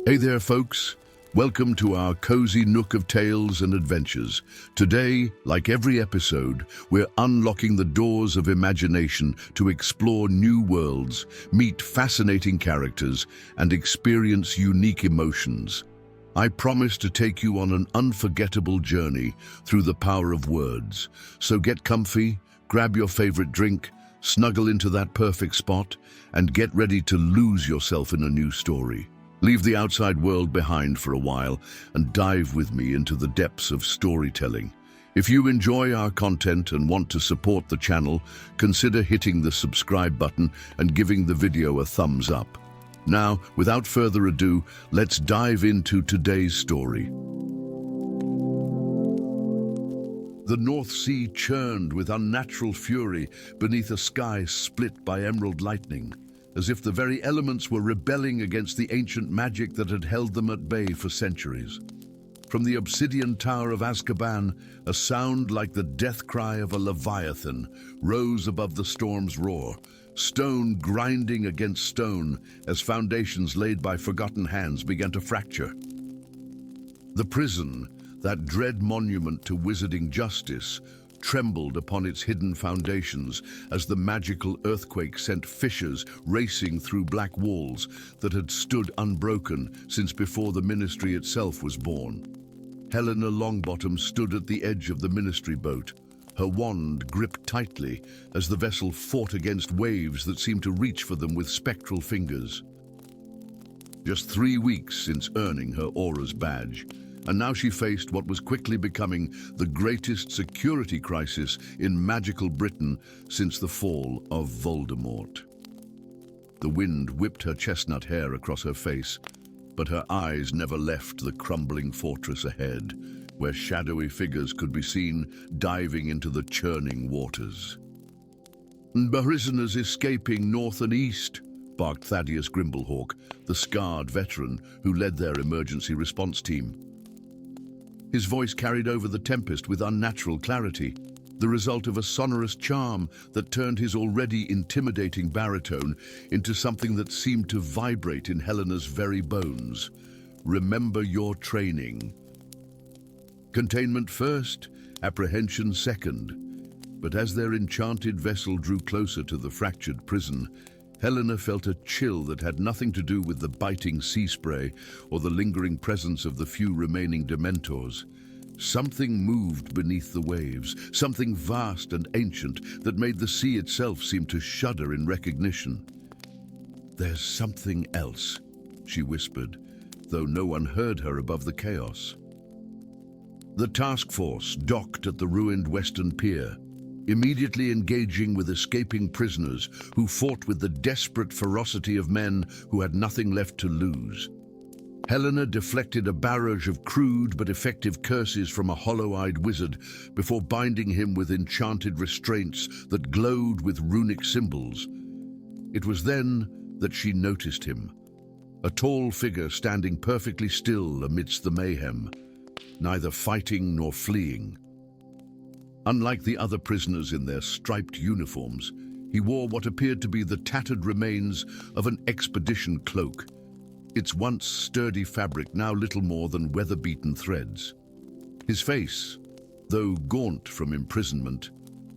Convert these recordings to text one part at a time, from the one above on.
Hey there, folks. Welcome to our cozy nook of tales and adventures. Today, like every episode, we're unlocking the doors of imagination to explore new worlds, meet fascinating characters, and experience unique emotions. I promise to take you on an unforgettable journey through the power of words. So get comfy, grab your favorite drink, snuggle into that perfect spot, and get ready to lose yourself in a new story. Leave the outside world behind for a while and dive with me into the depths of storytelling. If you enjoy our content and want to support the channel, consider hitting the subscribe button and giving the video a thumbs up. Now, without further ado, let's dive into today's story. The North Sea churned with unnatural fury beneath a sky split by emerald lightning, as if the very elements were rebelling against the ancient magic that had held them at bay for centuries. From the obsidian tower of Azkaban, a sound like the death cry of a leviathan rose above the storm's roar, stone grinding against stone as foundations laid by forgotten hands began to fracture. The prison, that dread monument to wizarding justice, trembled upon its hidden foundations as the magical earthquake sent fissures racing through black walls that had stood unbroken since before the ministry itself was born. Helena Longbottom stood at the edge of the ministry boat, her wand gripped tightly as the vessel fought against waves that seemed to reach for them with spectral fingers. Just 3 weeks since earning her Aura's badge, and now she faced what was quickly becoming the greatest security crisis in magical Britain since the fall of Voldemort. The wind whipped her chestnut hair across her face, but her eyes never left the crumbling fortress ahead, where shadowy figures could be seen diving into the churning waters. "Prisoners escaping north and east," barked Thaddeus Grimblehawk, the scarred veteran who led their emergency response team. His voice carried over the tempest with unnatural clarity, the result of a sonorous charm that turned his already intimidating baritone into something that seemed to vibrate in Helena's very bones. "Remember your training. Containment first, apprehension second." But as their enchanted vessel drew closer to the fractured prison, Helena felt a chill that had nothing to do with the biting sea spray or the lingering presence of the few remaining Dementors. Something moved beneath the waves, something vast and ancient that made the sea itself seem to shudder in recognition. "There's something else," she whispered, though no one heard her above the chaos. The task force docked at the ruined western pier, immediately engaging with escaping prisoners who fought with the desperate ferocity of men who had nothing left to lose. Helena deflected a barrage of crude but effective curses from a hollow-eyed wizard before binding him with enchanted restraints that glowed with runic symbols. It was then that she noticed him, a tall figure standing perfectly still amidst the mayhem, neither fighting nor fleeing. Unlike the other prisoners in their striped uniforms, he wore what appeared to be the tattered remains of an expedition cloak, its once sturdy fabric now little more than weather-beaten threads. His face, though gaunt from imprisonment,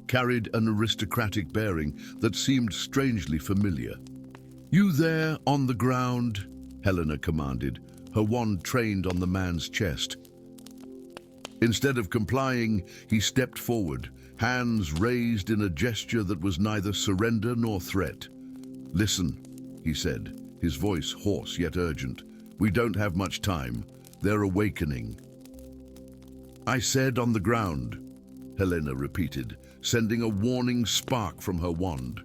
carried an aristocratic bearing that seemed strangely familiar. "You there, on the ground," Helena commanded, her wand trained on the man's chest. Instead of complying, he stepped forward, hands raised in a gesture that was neither surrender nor threat. "Listen," he said, his voice hoarse yet urgent. "We don't have much time. They're awakening." "I said on the ground," Helena repeated, sending a warning spark from her wand.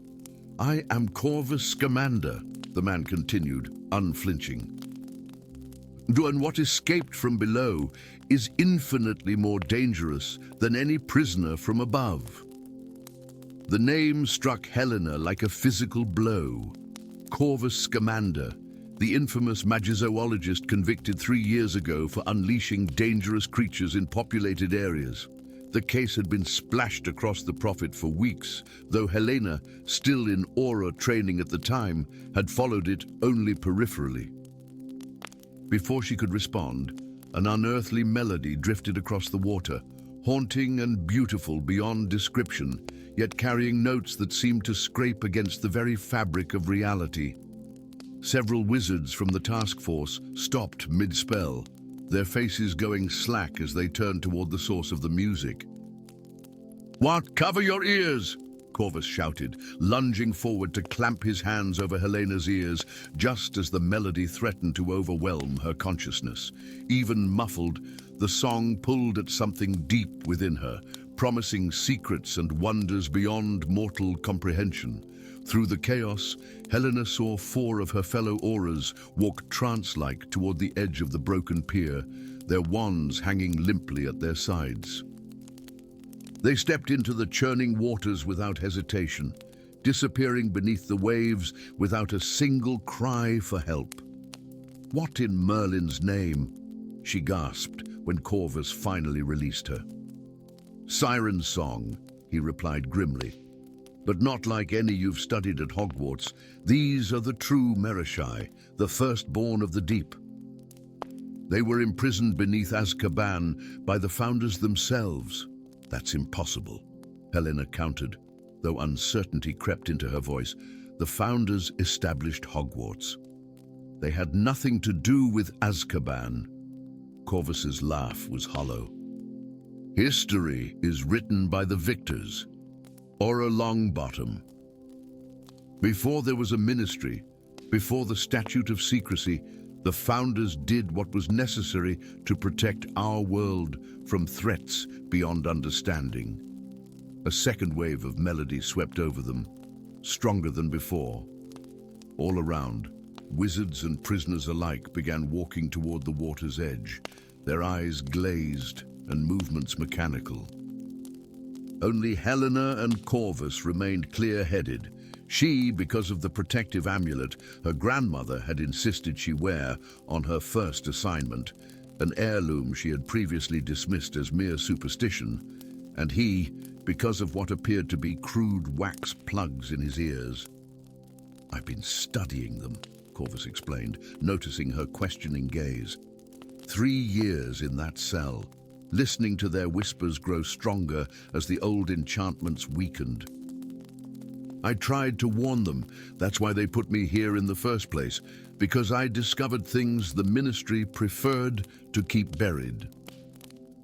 "I am Corvus Scamander," the man continued, unflinching. "And what escaped from below is infinitely more dangerous than any prisoner from above." The name struck Helena like a physical blow. Corvus Scamander, the infamous magizoologist convicted 3 years ago for unleashing dangerous creatures in populated areas. The case had been splashed across the prophet for weeks, though Helena, still in aura training at the time, had followed it only peripherally. Before she could respond, an unearthly melody drifted across the water, haunting and beautiful beyond description, yet carrying notes that seemed to scrape against the very fabric of reality. Several wizards from the task force stopped mid-spell, their faces going slack as they turned toward the source of the music. "What? Cover your ears!" Corvus shouted, lunging forward to clamp his hands over Helena's ears, just as the melody threatened to overwhelm her consciousness. Even muffled, the song pulled at something deep within her, promising secrets and wonders beyond mortal comprehension. Through the chaos, Helena saw 4 of her fellow Auras walk trance-like toward the edge of the broken pier, their wands hanging limply at their sides. They stepped into the churning waters without hesitation, disappearing beneath the waves without a single cry for help. "What in Merlin's name?" she gasped when Corvus finally released her. "Sirens' song," he replied grimly. "But not like any you've studied at Hogwarts. These are the true mer-creatures, the firstborn of the deep. They were imprisoned beneath Azkaban by the founders themselves." "That's impossible," Helena countered, though uncertainty crept into her voice. "The founders established Hogwarts. They had nothing to do with Azkaban." Corvus's laugh was hollow. "History is written by the victors, or a Longbottom. Before there was a ministry, before the Statute of Secrecy, the founders did what was necessary to protect our world from threats beyond understanding." A second wave of melody swept over them, stronger than before. All around, wizards and prisoners alike began walking toward the water's edge, their eyes glazed and movements mechanical. Only Helena and Corvus remained clear-headed. She, because of the protective amulet her grandmother had insisted she wear on her first assignment, an heirloom she had previously dismissed as mere superstition, and he, because of what appeared to be crude wax plugs in his ears. "I've been studying them," Corvus explained, noticing her questioning gaze. 3 years in that cell, listening to their whispers grow stronger as the old enchantments weakened. "I tried to warn them. That's why they put me here in the first place, because I discovered things the Ministry preferred to keep buried."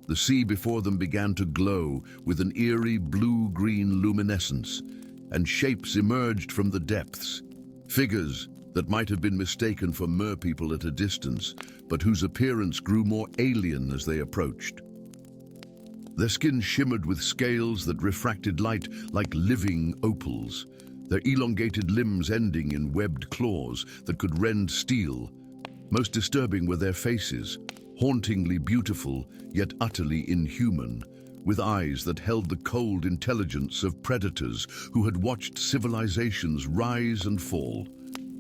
The sea before them began to glow with an eerie blue-green luminescence, and shapes emerged from the depths. Figures that might have been mistaken for mer-people at a distance, but whose appearance grew more alien as they approached. Their skin shimmered with scales that refracted light like living opals, their elongated limbs ending in webbed claws that could rend steel. Most disturbing were their faces, hauntingly beautiful yet utterly inhuman, with eyes that held the cold intelligence of predators who had watched civilizations rise and fall.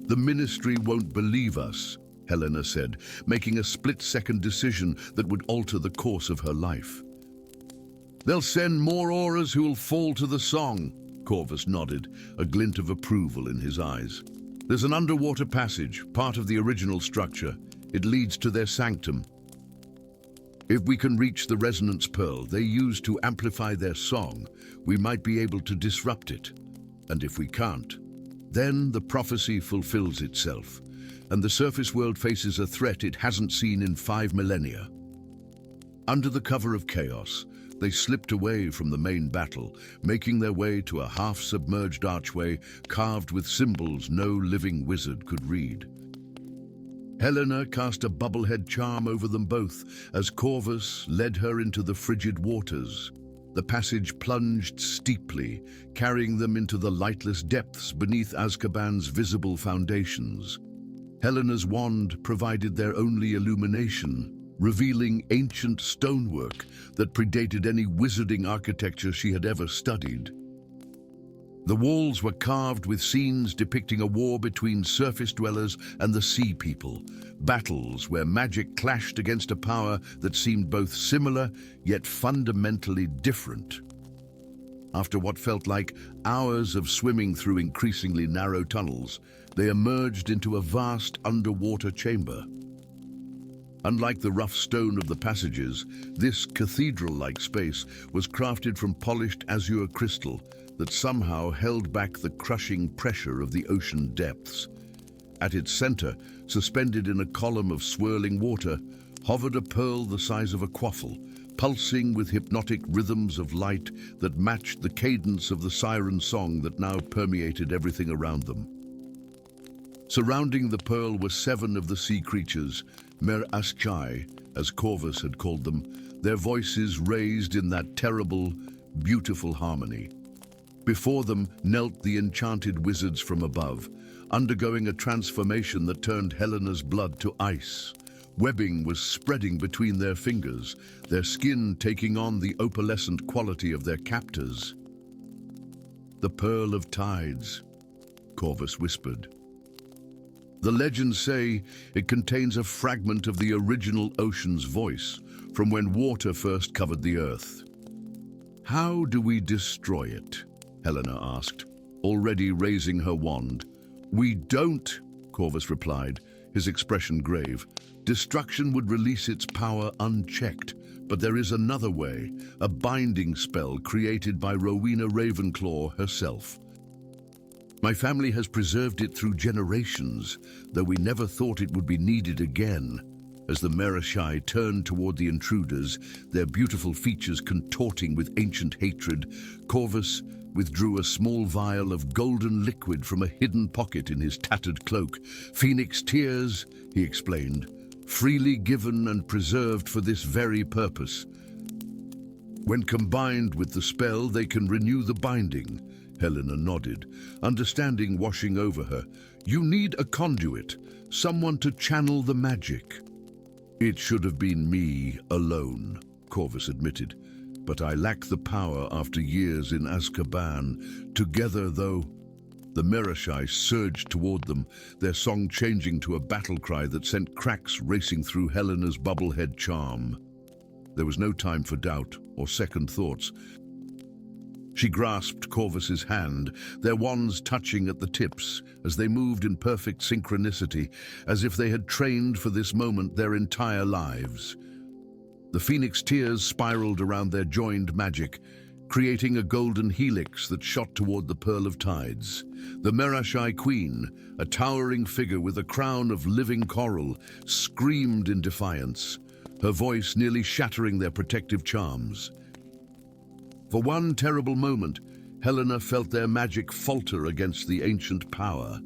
"The Ministry won't believe us," Helena said, making a split-second decision that would alter the course of her life. "They'll send more Auras who'll fall to the song," Corvus nodded, a glint of approval in his eyes. "There's an underwater passage, part of the original structure. It leads to their sanctum. If we can reach the resonance pearl they use to amplify their song, we might be able to disrupt it. And if we can't, then the prophecy fulfills itself, and the surface world faces a threat it hasn't seen in 5 millennia." Under the cover of chaos, they slipped away from the main battle, making their way to a half-submerged archway carved with symbols no living wizard could read. Helena cast a bubblehead charm over them both as Corvus led her into the frigid waters. The passage plunged steeply, carrying them into the lightless depths beneath Azkaban's visible foundations. Helena's wand provided their only illumination, revealing ancient stonework that predated any wizarding architecture she had ever studied. The walls were carved with scenes depicting a war between surface dwellers and the sea people, battles where magic clashed against a power that seemed both similar yet fundamentally different. After what felt like hours of swimming through increasingly narrow tunnels, they emerged into a vast underwater chamber. Unlike the rough stone of the passages, this cathedral-like space was crafted from polished azure crystal that somehow held back the crushing pressure of the ocean depths. At its center, suspended in a column of swirling water, hovered a pearl the size of a quaffle, pulsing with hypnotic rhythms of light that matched the cadence of the siren song that now permeated everything around them. Surrounding the pearl were 7 of the sea creatures, mer-creatures, as Corvus had called them, their voices raised in that terrible, beautiful harmony. Before them knelt the enchanted wizards from above, undergoing a transformation that turned Helena's blood to ice. Webbing was spreading between their fingers, their skin taking on the opalescent quality of their captors. "The Pearl of Tides," Corvus whispered. "The legends say it contains a fragment of the original ocean's voice, from when water first covered the earth." "How do we destroy it?" Helena asked, already raising her wand. "We don't," Corvus replied, his expression grave. "Destruction would release its power unchecked, but there is another way, a binding spell created by Rowena Ravenclaw herself. My family has preserved it through generations, though we never thought it would be needed again." As the mer-creatures turned toward the intruders, their beautiful features contorting with ancient hatred, Corvus withdrew a small vial of golden liquid from a hidden pocket in his tattered cloak. "Phoenix tears," he explained, "freely given and preserved for this very purpose. When combined with the spell, they can renew the binding." Helena nodded, understanding washing over her. "You need a conduit, someone to channel the magic." "It should have been me alone," Corvus admitted, "but I lack the power after years in Azkaban. Together, though..." The mer-creatures surged toward them, their song changing to a battle cry that sent cracks racing through Helena's bubblehead charm. There was no time for doubt or second thoughts. She grasped Corvus's hand, their wands touching at the tips as they moved in perfect synchronicity, as if they had trained for this moment their entire lives. The phoenix tears spiraled around their joined magic, creating a golden helix that shot toward the Pearl of Tides. The mer-creatures queen, a towering figure with a crown of living coral, screamed in defiance, her voice nearly shattering their protective charms. For one terrible moment, Helena felt their magic falter against the ancient power.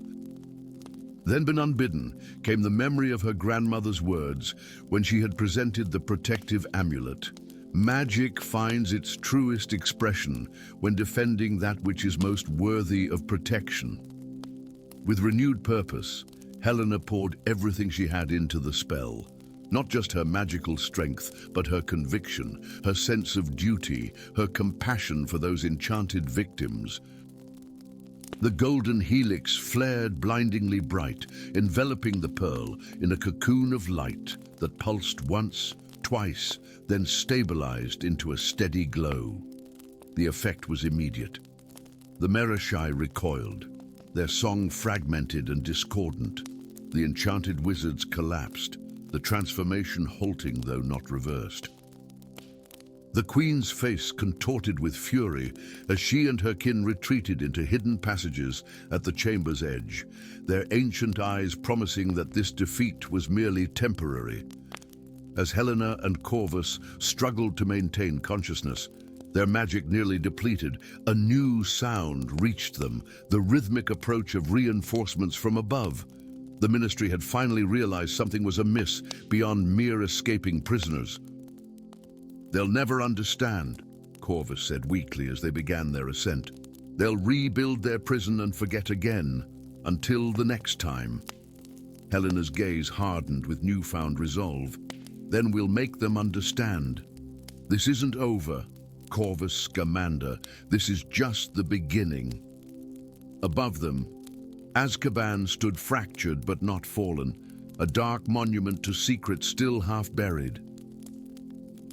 Then, unbidden, came the memory of her grandmother's words when she had presented the protective amulet. Magic finds its truest expression when defending that which is most worthy of protection. With renewed purpose, Helena poured everything she had into the spell. Not just her magical strength, but her conviction, her sense of duty, her compassion for those enchanted victims. The golden helix flared blindingly bright, enveloping the pearl in a cocoon of light that pulsed once, twice, then stabilized into a steady glow. The effect was immediate. The mer-creatures recoiled, their song fragmented and discordant. The enchanted wizards collapsed, the transformation halting though not reversed. The queen's face contorted with fury as she and her kin retreated into hidden passages at the chamber's edge, their ancient eyes promising that this defeat was merely temporary. As Helena and Corvus struggled to maintain consciousness, their magic nearly depleted, a new sound reached them, the rhythmic approach of reinforcements from above. The Ministry had finally realized something was amiss beyond mere escaping prisoners. "They'll never understand," Corvus said weakly as they began their ascent. "They'll rebuild their prison and forget again, until the next time." Helena's gaze hardened with newfound resolve. "Then we'll make them understand. This isn't over, Corvus Scamander. This is just the beginning." Above them, Azkaban stood fractured but not fallen, a dark monument to secrets still half buried.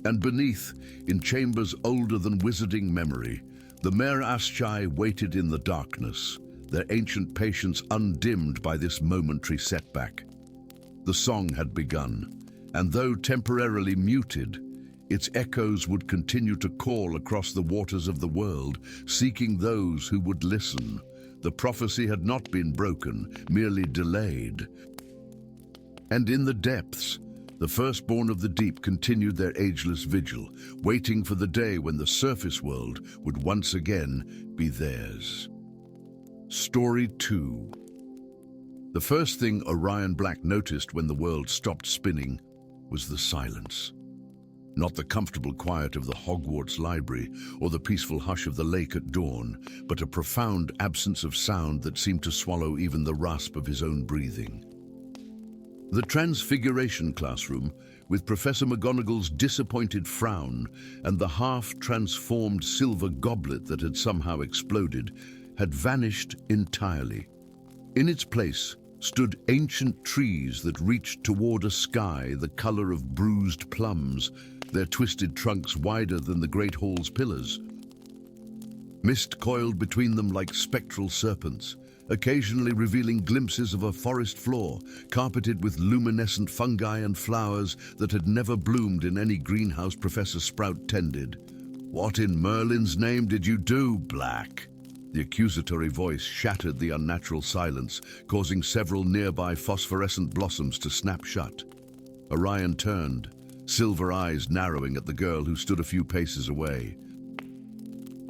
And beneath, in chambers older than wizarding memory, the mer-creatures waited in the darkness, their ancient patience undimmed by this momentary setback. The song had begun, and though temporarily muted, its echoes would continue to call across the waters of the world, seeking those who would listen. The prophecy had not been broken, merely delayed. And in the depths, the firstborn of the deep continued their ageless vigil, waiting for the day when the surface world would once again be theirs. Story 2. The first thing Orion Black noticed when the world stopped spinning was the silence. Not the comfortable quiet of the Hogwarts library or the peaceful hush of the lake at dawn, but a profound absence of sound that seemed to swallow even the rasp of his own breathing. The Transfiguration classroom, with Professor McGonagall's disappointed frown and the half-transformed silver goblet that had somehow exploded, had vanished entirely. In its place stood ancient trees that reached toward a sky the color of bruised plums, their twisted trunks wider than the Great Hall's pillars. Mist coiled between them like spectral serpents, occasionally revealing glimpses of a forest floor, carpeted with luminescent fungi and flowers that had never bloomed in any greenhouse Professor Sprout tended. "What in Merlin's name did you do, Black?" The accusatory voice shattered the unnatural silence, causing several nearby phosphorescent blossoms to snap shut. Orion turned, silver eyes narrowing at the girl who stood a few paces away.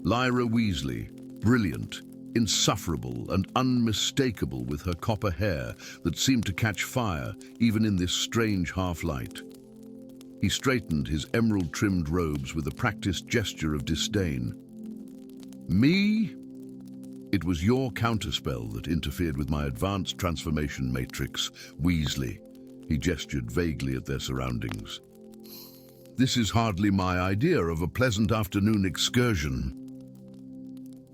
Lyra Weasley, brilliant, insufferable and unmistakable with her copper hair that seemed to catch fire even in this strange half-light. He straightened his emerald-trimmed robes with a practiced gesture of disdain. "Me? It was your counterspell that interfered with my advanced transformation matrix, Weasley." He gestured vaguely at their surroundings. "This is hardly my idea of a pleasant afternoon excursion."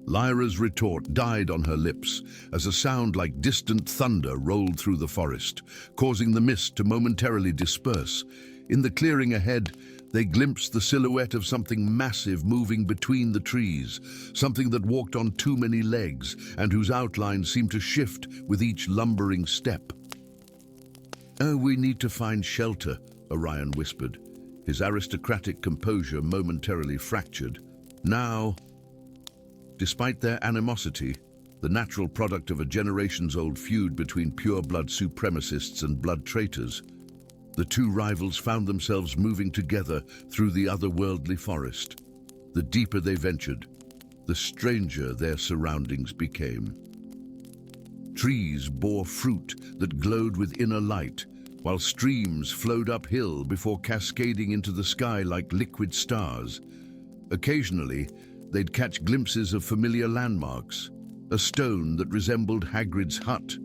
Lyra's retort died on her lips as a sound like distant thunder rolled through the forest, causing the mist to momentarily disperse. In the clearing ahead, they glimpsed the silhouette of something massive moving between the trees, something that walked on too many legs and whose outline seemed to shift with each lumbering step. "Oh, we need to find shelter," Orion whispered, his aristocratic composure momentarily fractured. Now, despite their animosity, the natural product of a generations-old feud between pure-blood supremacists and blood traitors, the two rivals found themselves moving together through the otherworldly forest. The deeper they ventured, the stranger their surroundings became. Trees bore fruit that glowed with inner light, while streams flowed uphill before cascading into the sky like liquid stars. Occasionally, they'd catch glimpses of familiar landmarks, a stone that resembled Hagrid's hut,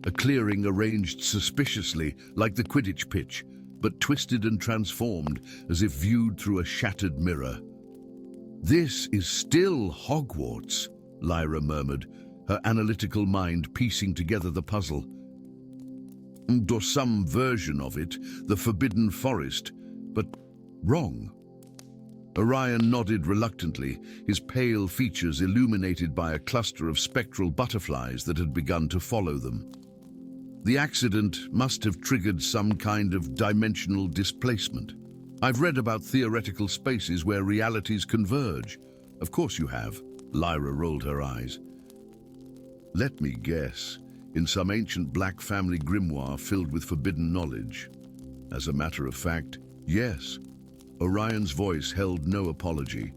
a clearing arranged suspiciously like the Quidditch pitch, but twisted and transformed as if viewed through a shattered mirror. "This is still Hogwarts," Lyra murmured, her analytical mind piecing together the puzzle. "Or some version of it, the Forbidden Forest, but wrong." Orion nodded reluctantly, his pale features illuminated by a cluster of spectral butterflies that had begun to follow them. The accident must have triggered some kind of dimensional displacement. I've read about theoretical spaces where realities converge. Of course you have. Lyra rolled her eyes. Let me guess, in some ancient black family grimoire filled with forbidden knowledge. As a matter of fact, yes. Orion's voice held no apology.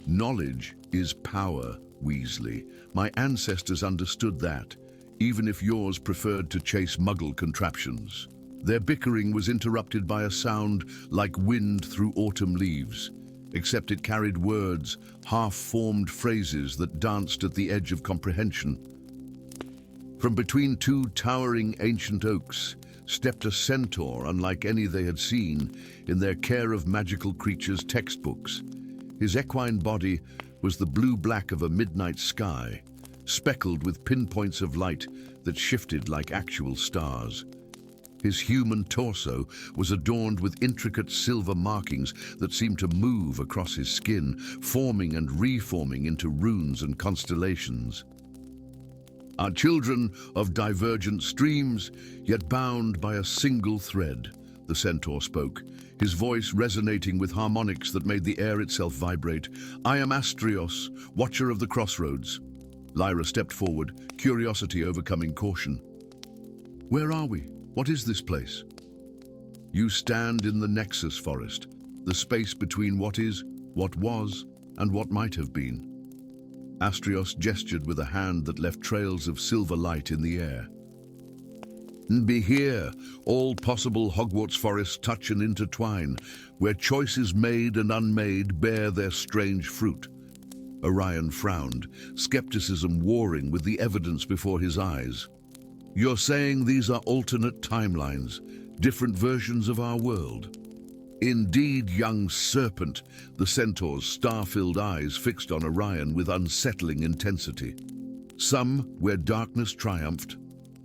Knowledge is power, Weasley. My ancestors understood that, even if yours preferred to chase muggle contraptions. Their bickering was interrupted by a sound like wind through autumn leaves, except it carried words, half-formed phrases that danced at the edge of comprehension. From between two towering ancient oaks stepped a centaur unlike any they had seen in their Care of Magical Creatures textbooks. His equine body was the blue-black of a midnight sky, speckled with pinpoints of light that shifted like actual stars. His human torso was adorned with intricate silver markings that seemed to move across his skin, forming and reforming into runes and constellations. Our children of divergent streams, yet bound by a single thread, the centaur spoke, his voice resonating with harmonics that made the air itself vibrate. "I am Astrios, watcher of the crossroads." Lyra stepped forward, curiosity overcoming caution. "Where are we? What is this place?" "You stand in the Nexus Forest, the space between what is, what was, and what might have been." Astrios gestured with a hand that left trails of silver light in the air. "Be here, all possible Hogwarts forests touch and intertwine, where choices made and unmade bear their strange fruit." Orion frowned, skepticism warring with the evidence before his eyes. "You're saying these are alternate timelines, different versions of our world?" "Indeed, young serpent," the centaur's star-filled eyes fixed on Orion with unsettling intensity. "Some where darkness triumphed,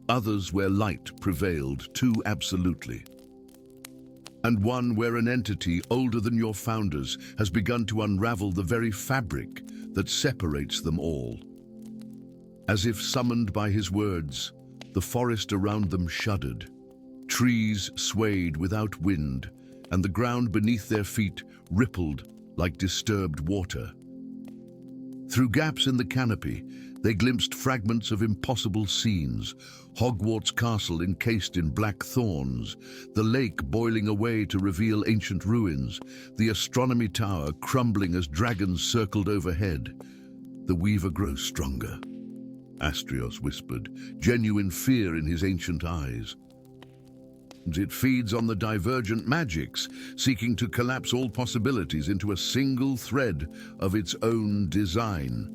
others where light prevailed too absolutely. And one where an entity older than your founders has begun to unravel the very fabric that separates them all." As if summoned by his words, the forest around them shuddered. Trees swayed without wind, and the ground beneath their feet rippled like disturbed water. Through gaps in the canopy, they glimpsed fragments of impossible scenes: Hogwarts castle encased in black thorns, the lake boiling away to reveal ancient ruins, the astronomy tower crumbling as dragons circled overhead. "The Weaver grows stronger," Astrios whispered, genuine fear in his ancient eyes. "It feeds on the divergent magics, seeking to collapse all possibilities into a single thread of its own design."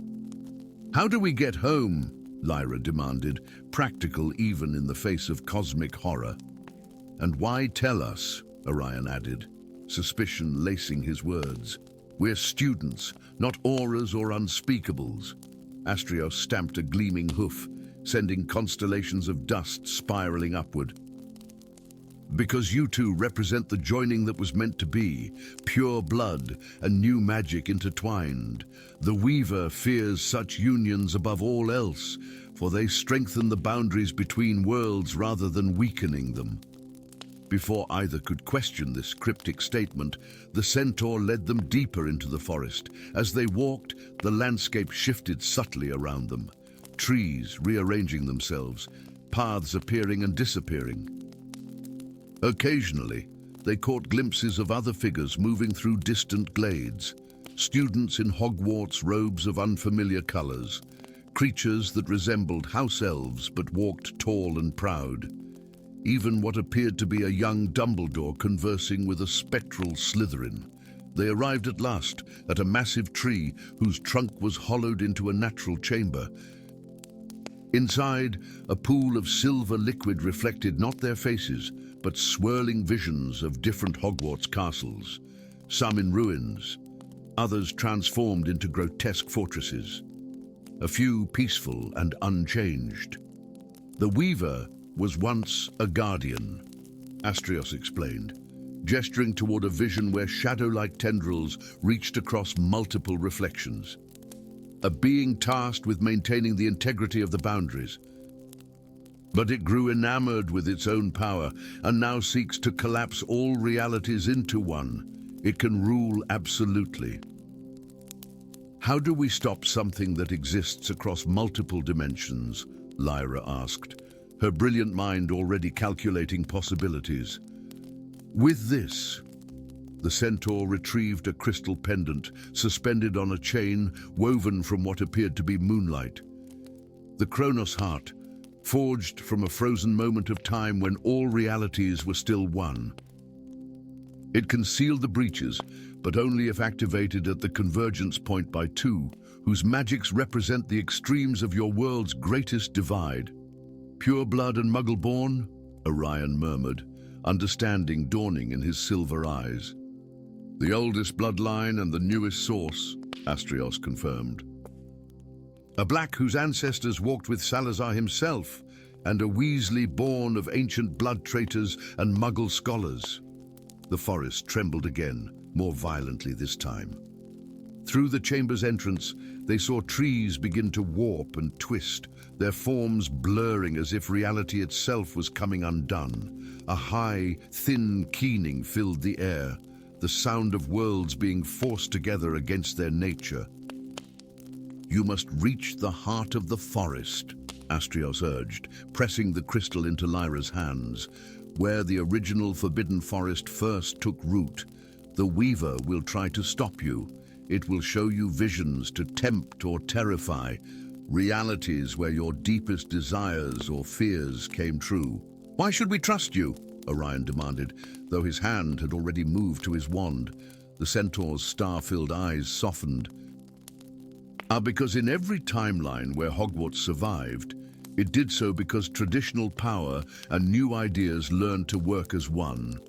"How do we get home?" Lyra demanded, practical even in the face of cosmic horror. "And why tell us?" Orion added, suspicion lacing his words. "We're students, not auras or unspeakables." Astrios stamped a gleaming hoof, sending constellations of dust spiraling upward. "Because you two represent the joining that was meant to be, pure blood and new magic intertwined. The Weaver fears such unions above all else, for they strengthen the boundaries between worlds rather than weakening them." Before either could question this cryptic statement, the centaur led them deeper into the forest. As they walked, the landscape shifted subtly around them, trees rearranging themselves, paths appearing and disappearing. Occasionally, they caught glimpses of other figures moving through distant glades, students in Hogwarts robes of unfamiliar colors, creatures that resembled house elves but walked tall and proud. Even what appeared to be a young Dumbledore conversing with a spectral Slytherin. They arrived at last at a massive tree whose trunk was hollowed into a natural chamber. Inside, a pool of silver liquid reflected not their faces, but swirling visions of different Hogwarts castles, some in ruins, others transformed into grotesque fortresses, a few peaceful and unchanged. "The Weaver was once a guardian," Astrios explained, gesturing toward a vision where shadow-like tendrils reached across multiple reflections. "A being tasked with maintaining the integrity of the boundaries. But it grew enamored with its own power and now seeks to collapse all realities into one. It can rule absolutely." "How do we stop something that exists across multiple dimensions?" Lyra asked, her brilliant mind already calculating possibilities. "With this," the centaur retrieved a crystal pendant suspended on a chain woven from what appeared to be moonlight. "The Kronos heart, forged from a frozen moment of time when all realities were still one. It can seal the breaches, but only if activated at the convergence point by two, whose magics represent the extremes of your world's greatest divide." "Pure blood and muggle-born?" Orion murmured, understanding dawning in his silver eyes. "The oldest bloodline and the newest source," Astrios confirmed. "A black whose ancestors walked with Salazar himself, and a Weasley born of ancient blood traitors and muggle scholars." The forest trembled again, more violently this time. Through the chamber's entrance, they saw trees begin to warp and twist, their forms blurring as if reality itself was coming undone. A high, thin keening filled the air, the sound of worlds being forced together against their nature. "You must reach the heart of the forest," Astrios urged, pressing the crystal into Lyra's hands. "Where the original forbidden forest first took root, the Weaver will try to stop you. It will show you visions to tempt or terrify, realities where your deepest desires or fears came true." "Why should we trust you?" Orion demanded, though his hand had already moved to his wand. The centaur's star-filled eyes softened. Because in every timeline where Hogwarts survived, it did so because traditional power and new ideas learned to work as one.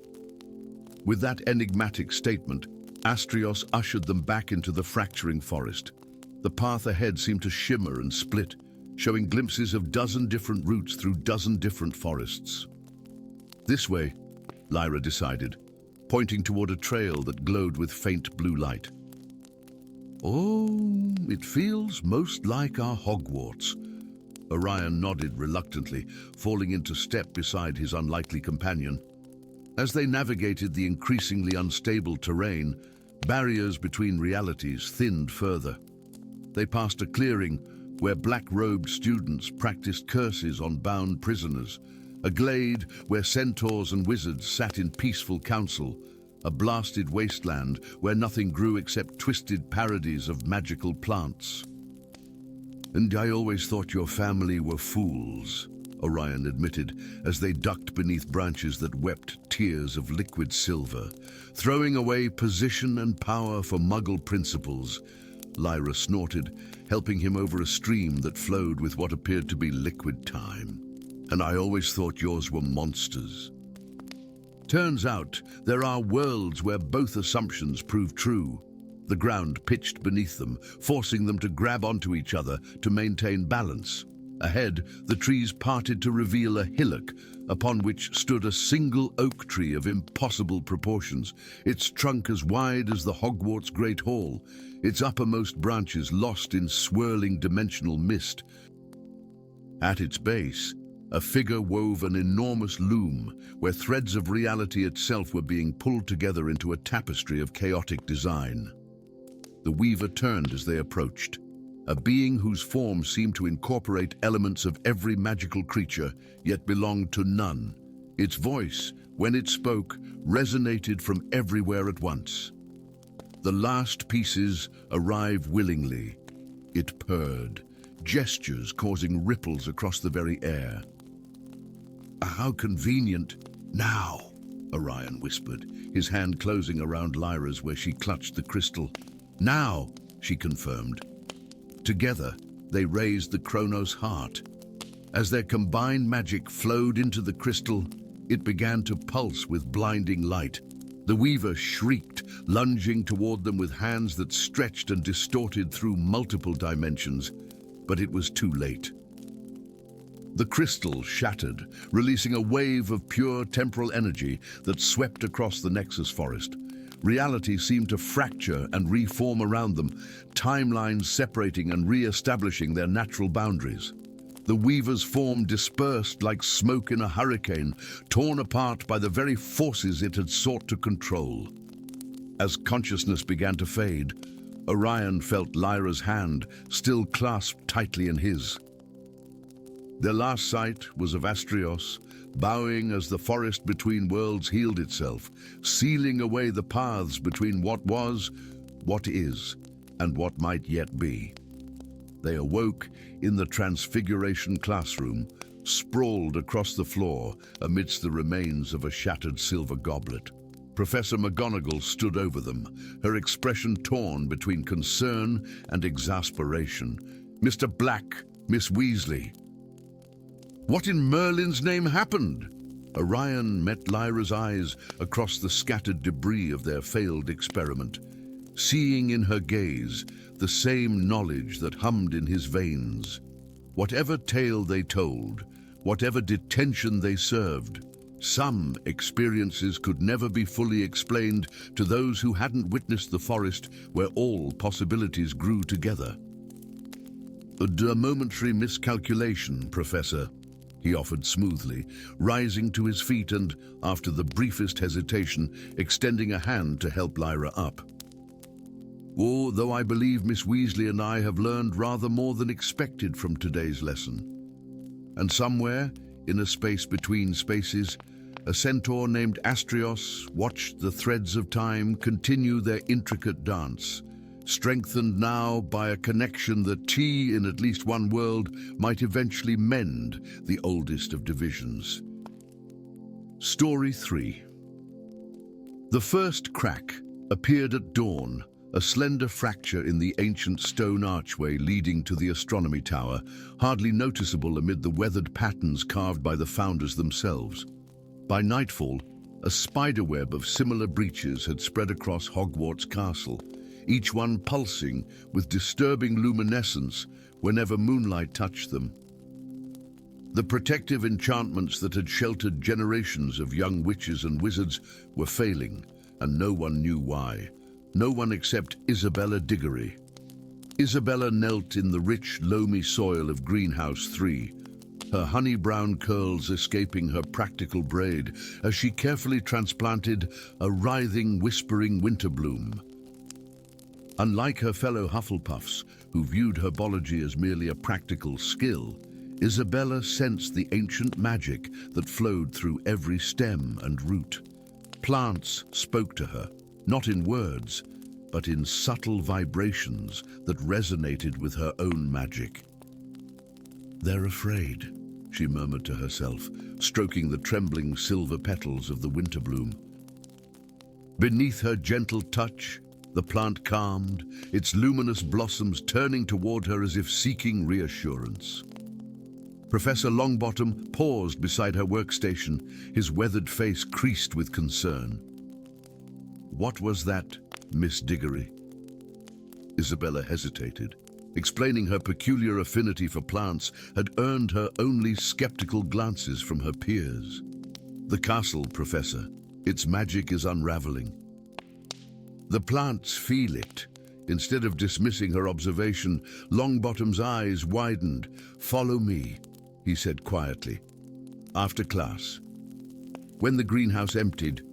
With that enigmatic statement, Astrios ushered them back into the fracturing forest. The path ahead seemed to shimmer and split, showing glimpses of dozen different routes through dozen different forests. "This way," Lyra decided, pointing toward a trail that glowed with faint blue light. "Oh, it feels most like our Hogwarts." Orion nodded reluctantly, falling into step beside his unlikely companion. As they navigated the increasingly unstable terrain, barriers between realities thinned further. They passed a clearing where black-robed students practiced curses on bound prisoners, a glade where centaurs and wizards sat in peaceful council, a blasted wasteland where nothing grew except twisted parodies of magical plants. "And I always thought your family were fools," Orion admitted as they ducked beneath branches that wept tears of liquid silver, throwing away position and power for Muggle principles. Lyra snorted, helping him over a stream that flowed with what appeared to be liquid time. "And I always thought yours were monsters." Turns out there are worlds where both assumptions prove true. The ground pitched beneath them, forcing them to grab onto each other to maintain balance. Ahead, the trees parted to reveal a hillock upon which stood a single oak tree of impossible proportions, its trunk as wide as the Hogwarts Great Hall, its uppermost branches lost in swirling dimensional mist. At its base, a figure wove an enormous loom where threads of reality itself were being pulled together into a tapestry of chaotic design. The Weaver turned as they approached, a being whose form seemed to incorporate elements of every magical creature, yet belonged to none. Its voice, when it spoke, resonated from everywhere at once. The last pieces arrive willingly. It purred, gestures causing ripples across the very air. "How convenient. Now," Orion whispered, his hand closing around Lyra's where she clutched the crystal. "Now," she confirmed. Together, they raised the Chronos heart. As their combined magic flowed into the crystal, it began to pulse with blinding light. The Weaver shrieked, lunging toward them with hands that stretched and distorted through multiple dimensions, but it was too late. The crystal shattered, releasing a wave of pure temporal energy that swept across the Nexus forest. Reality seemed to fracture and reform around them, timelines separating and re-establishing their natural boundaries. The Weaver's form dispersed like smoke in a hurricane, torn apart by the very forces it had sought to control. As consciousness began to fade, Orion felt Lyra's hand still clasped tightly in his. Their last sight was of Astrios, bowing as the forest between worlds healed itself, sealing away the paths between what was, what is, and what might yet be. They awoke in the Transfiguration classroom, sprawled across the floor amidst the remains of a shattered silver goblet. Professor McGonagall stood over them, her expression torn between concern and exasperation. "Mr. Black, Miss Weasley. What in Merlin's name happened?" Orion met Lyra's eyes across the scattered debris of their failed experiment, seeing in her gaze the same knowledge that hummed in his veins. Whatever tale they told, whatever detention they served, some experiences could never be fully explained to those who hadn't witnessed the forest where all possibilities grew together. "A momentary miscalculation, Professor," he offered smoothly, rising to his feet and, after the briefest hesitation, extending a hand to help Lyra up. "Oh, though I believe Miss Weasley and I have learned rather more than expected from today's lesson." And somewhere, in a space between spaces, a centaur named Astrios watched the threads of time continue their intricate dance, strengthened now by a connection that T, in at least one world, might eventually mend the oldest of divisions. Story 3. The first crack appeared at dawn, a slender fracture in the ancient stone archway leading to the astronomy tower, hardly noticeable amid the weathered patterns carved by the founders themselves. By nightfall, a spiderweb of similar breaches had spread across Hogwarts Castle, each one pulsing with disturbing luminescence whenever moonlight touched them. The protective enchantments that had sheltered generations of young witches and wizards were failing, and no one knew why. No one except Isabella Diggory. Isabella knelt in the rich, loamy soil of Greenhouse 3, her honey-brown curls escaping her practical braid as she carefully transplanted a writhing, whispering winter bloom. Unlike her fellow Hufflepuffs, who viewed herbology as merely a practical skill, Isabella sensed the ancient magic that flowed through every stem and root. Plants spoke to her, not in words, but in subtle vibrations that resonated with her own magic. "They're afraid," she murmured to herself, stroking the trembling silver petals of the winter bloom. Beneath her gentle touch, the plant calmed, its luminous blossoms turning toward her as if seeking reassurance. Professor Longbottom paused beside her workstation, his weathered face creased with concern. "What was that, Miss Diggory?" Isabella hesitated. Explaining her peculiar affinity for plants had earned her only skeptical glances from her peers. "The castle, Professor. Its magic is unraveling." "The plants feel it." Instead of dismissing her observation, Longbottom's eyes widened. "Follow me," he said quietly. "After class." When the greenhouse emptied,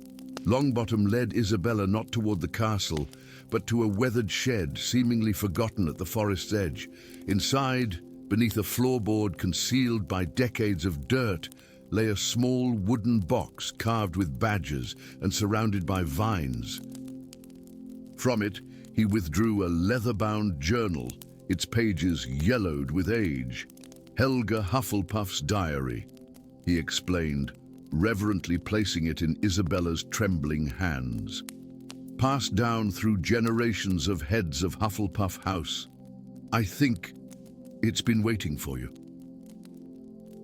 Longbottom led Isabella not toward the castle, but to a weathered shed seemingly forgotten at the forest's edge. Inside, beneath a floorboard concealed by decades of dirt, lay a small wooden box carved with badgers and surrounded by vines. From it, he withdrew a leather-bound journal, its pages yellowed with age. "Helga Hufflepuff's diary," he explained, reverently placing it in Isabella's trembling hands. "Passed down through generations of heads of Hufflepuff House. I think it's been waiting for you."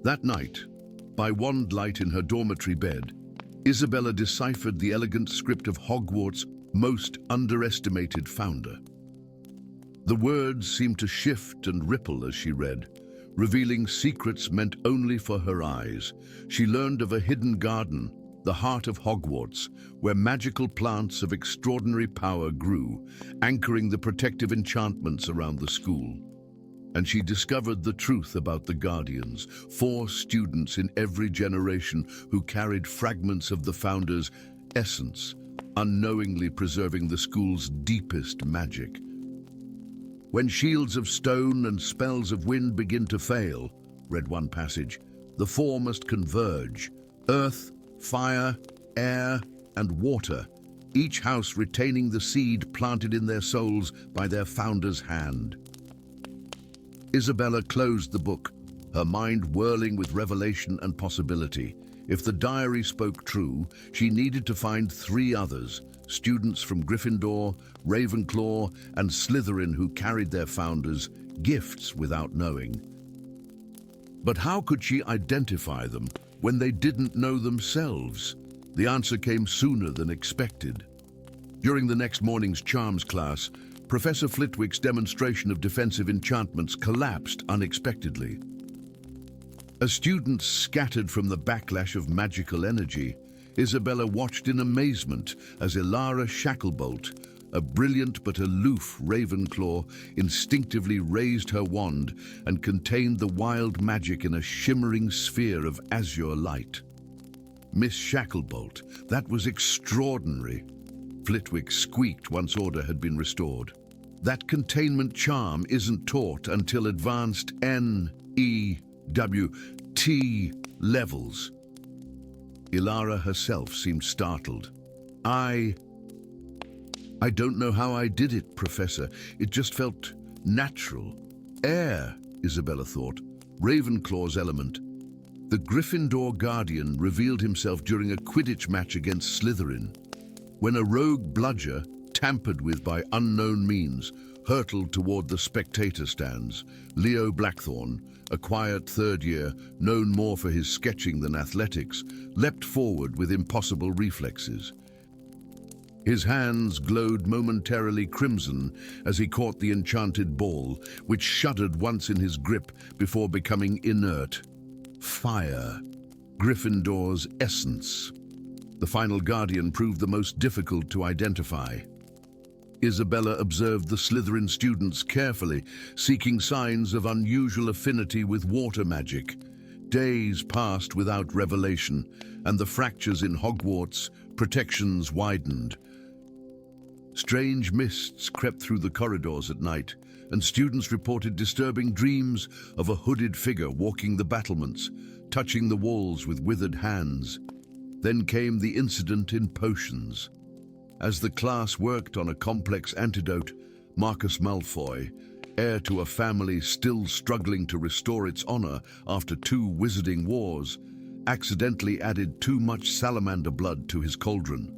That night, by wand light in her dormitory bed, Isabella deciphered the elegant script of Hogwarts' most underestimated founder. The words seemed to shift and ripple as she read, revealing secrets meant only for her eyes. She learned of a hidden garden, the heart of Hogwarts, where magical plants of extraordinary power grew, anchoring the protective enchantments around the school. And she discovered the truth about the Guardians, 4 students in every generation who carried fragments of the founder's essence, unknowingly preserving the school's deepest magic. "When shields of stone and spells of wind begin to fail," read one passage, "the 4 must converge: earth, fire, air, and water, each house retaining the seed planted in their souls by their founder's hand." Isabella closed the book, her mind whirling with revelation and possibility. If the diary spoke true, she needed to find 3 others, students from Gryffindor, Ravenclaw, and Slytherin who carried their founders' gifts without knowing. But how could she identify them when they didn't know themselves? The answer came sooner than expected. During the next morning's charms class, Professor Flitwick's demonstration of defensive enchantments collapsed unexpectedly. As students scattered from the backlash of magical energy, Isabella watched in amazement as Ilara Shacklebolt, A brilliant but aloof Ravenclaw instinctively raised her wand and contained the wild magic in a shimmering sphere of azure light. Miss Shacklebolt, that was extraordinary. Flitwick squeaked once order had been restored. That containment charm isn't taught until advanced NEWT levels. Ilara herself seemed startled. I don't know how I did it, Professor. It just felt natural. Air, Isabella thought. Ravenclaw's element. The Gryffindor Guardian revealed himself during a Quidditch match against Slytherin, when a rogue bludger, tampered with by unknown means, hurtled toward the spectator stands. Leo Blackthorn, a quiet third year, known more for his sketching than athletics, leapt forward with impossible reflexes. His hands glowed momentarily crimson as he caught the enchanted ball, which shuddered once in his grip before becoming inert. Fire, Gryffindor's essence. The final guardian proved the most difficult to identify. Isabella observed the Slytherin students carefully, seeking signs of unusual affinity with water magic. Days passed without revelation, and the fractures in Hogwarts' protections widened. Strange mists crept through the corridors at night, and students reported disturbing dreams of a hooded figure walking the battlements, touching the walls with withered hands. Then came the incident in potions. As the class worked on a complex antidote, Marcus Malfoy, heir to a family still struggling to restore its honor after 2 wizarding wars, accidentally added too much salamander blood to his cauldron.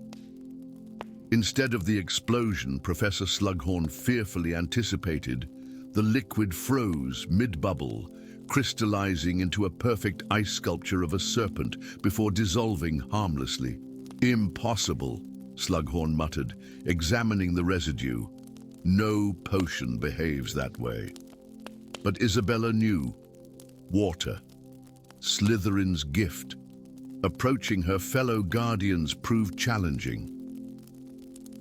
Instead of the explosion Professor Slughorn fearfully anticipated, the liquid froze mid-bubble, crystallizing into a perfect ice sculpture of a serpent before dissolving harmlessly. "Impossible," Slughorn muttered, examining the residue. "No potion behaves that way." But Isabella knew. Water. Slytherin's gift. Approaching her fellow guardians proved challenging.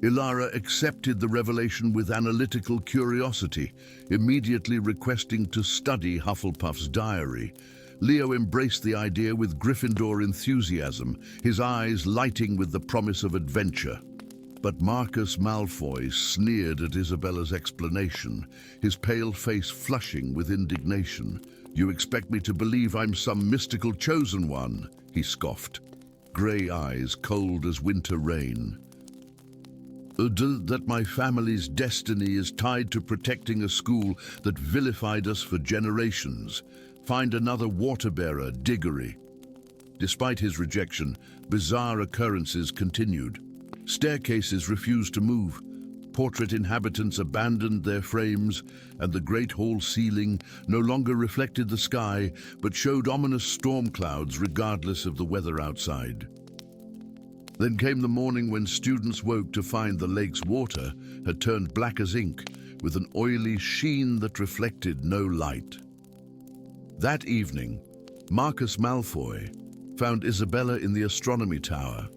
Ilara accepted the revelation with analytical curiosity, immediately requesting to study Hufflepuff's diary. Leo embraced the idea with Gryffindor enthusiasm, his eyes lighting with the promise of adventure. But Marcus Malfoy sneered at Isabella's explanation, his pale face flushing with indignation. "You expect me to believe I'm some mystical chosen one?" he scoffed, grey eyes cold as winter rain. "That my family's destiny is tied to protecting a school that vilified us for generations. Find another water-bearer, Diggory." Despite his rejection, bizarre occurrences continued. Staircases refused to move, portrait inhabitants abandoned their frames, and the great hall ceiling no longer reflected the sky, but showed ominous storm clouds regardless of the weather outside. Then came the morning when students woke to find the lake's water had turned black as ink, with an oily sheen that reflected no light. That evening, Marcus Malfoy found Isabella in the astronomy tower,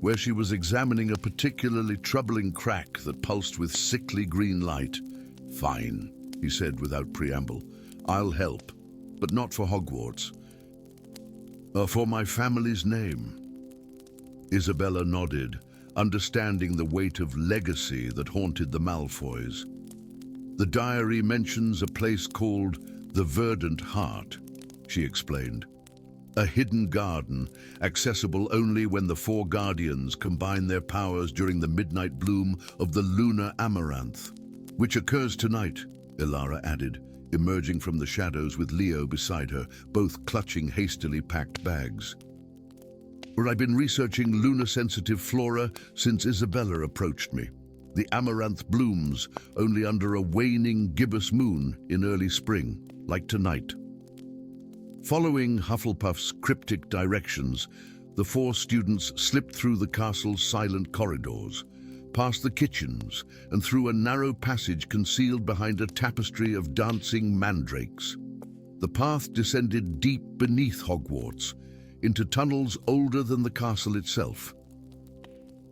where she was examining a particularly troubling crack that pulsed with sickly green light. "Fine," he said without preamble. "I'll help, but not for Hogwarts. For my family's name." Isabella nodded, understanding the weight of legacy that haunted the Malfoys. "The diary mentions a place called the Verdant Heart," she explained. "A hidden garden, accessible only when the 4 guardians combine their powers during the midnight bloom of the lunar amaranth, which occurs tonight," Ilara added, emerging from the shadows with Leo beside her, both clutching hastily packed bags. "Where I've been researching lunar-sensitive flora since Isabella approached me. The amaranth blooms only under a waning gibbous moon in early spring, like tonight." Following Hufflepuff's cryptic directions, the 4 students slipped through the castle's silent corridors, past the kitchens, and through a narrow passage concealed behind a tapestry of dancing mandrakes. The path descended deep beneath Hogwarts, into tunnels older than the castle itself.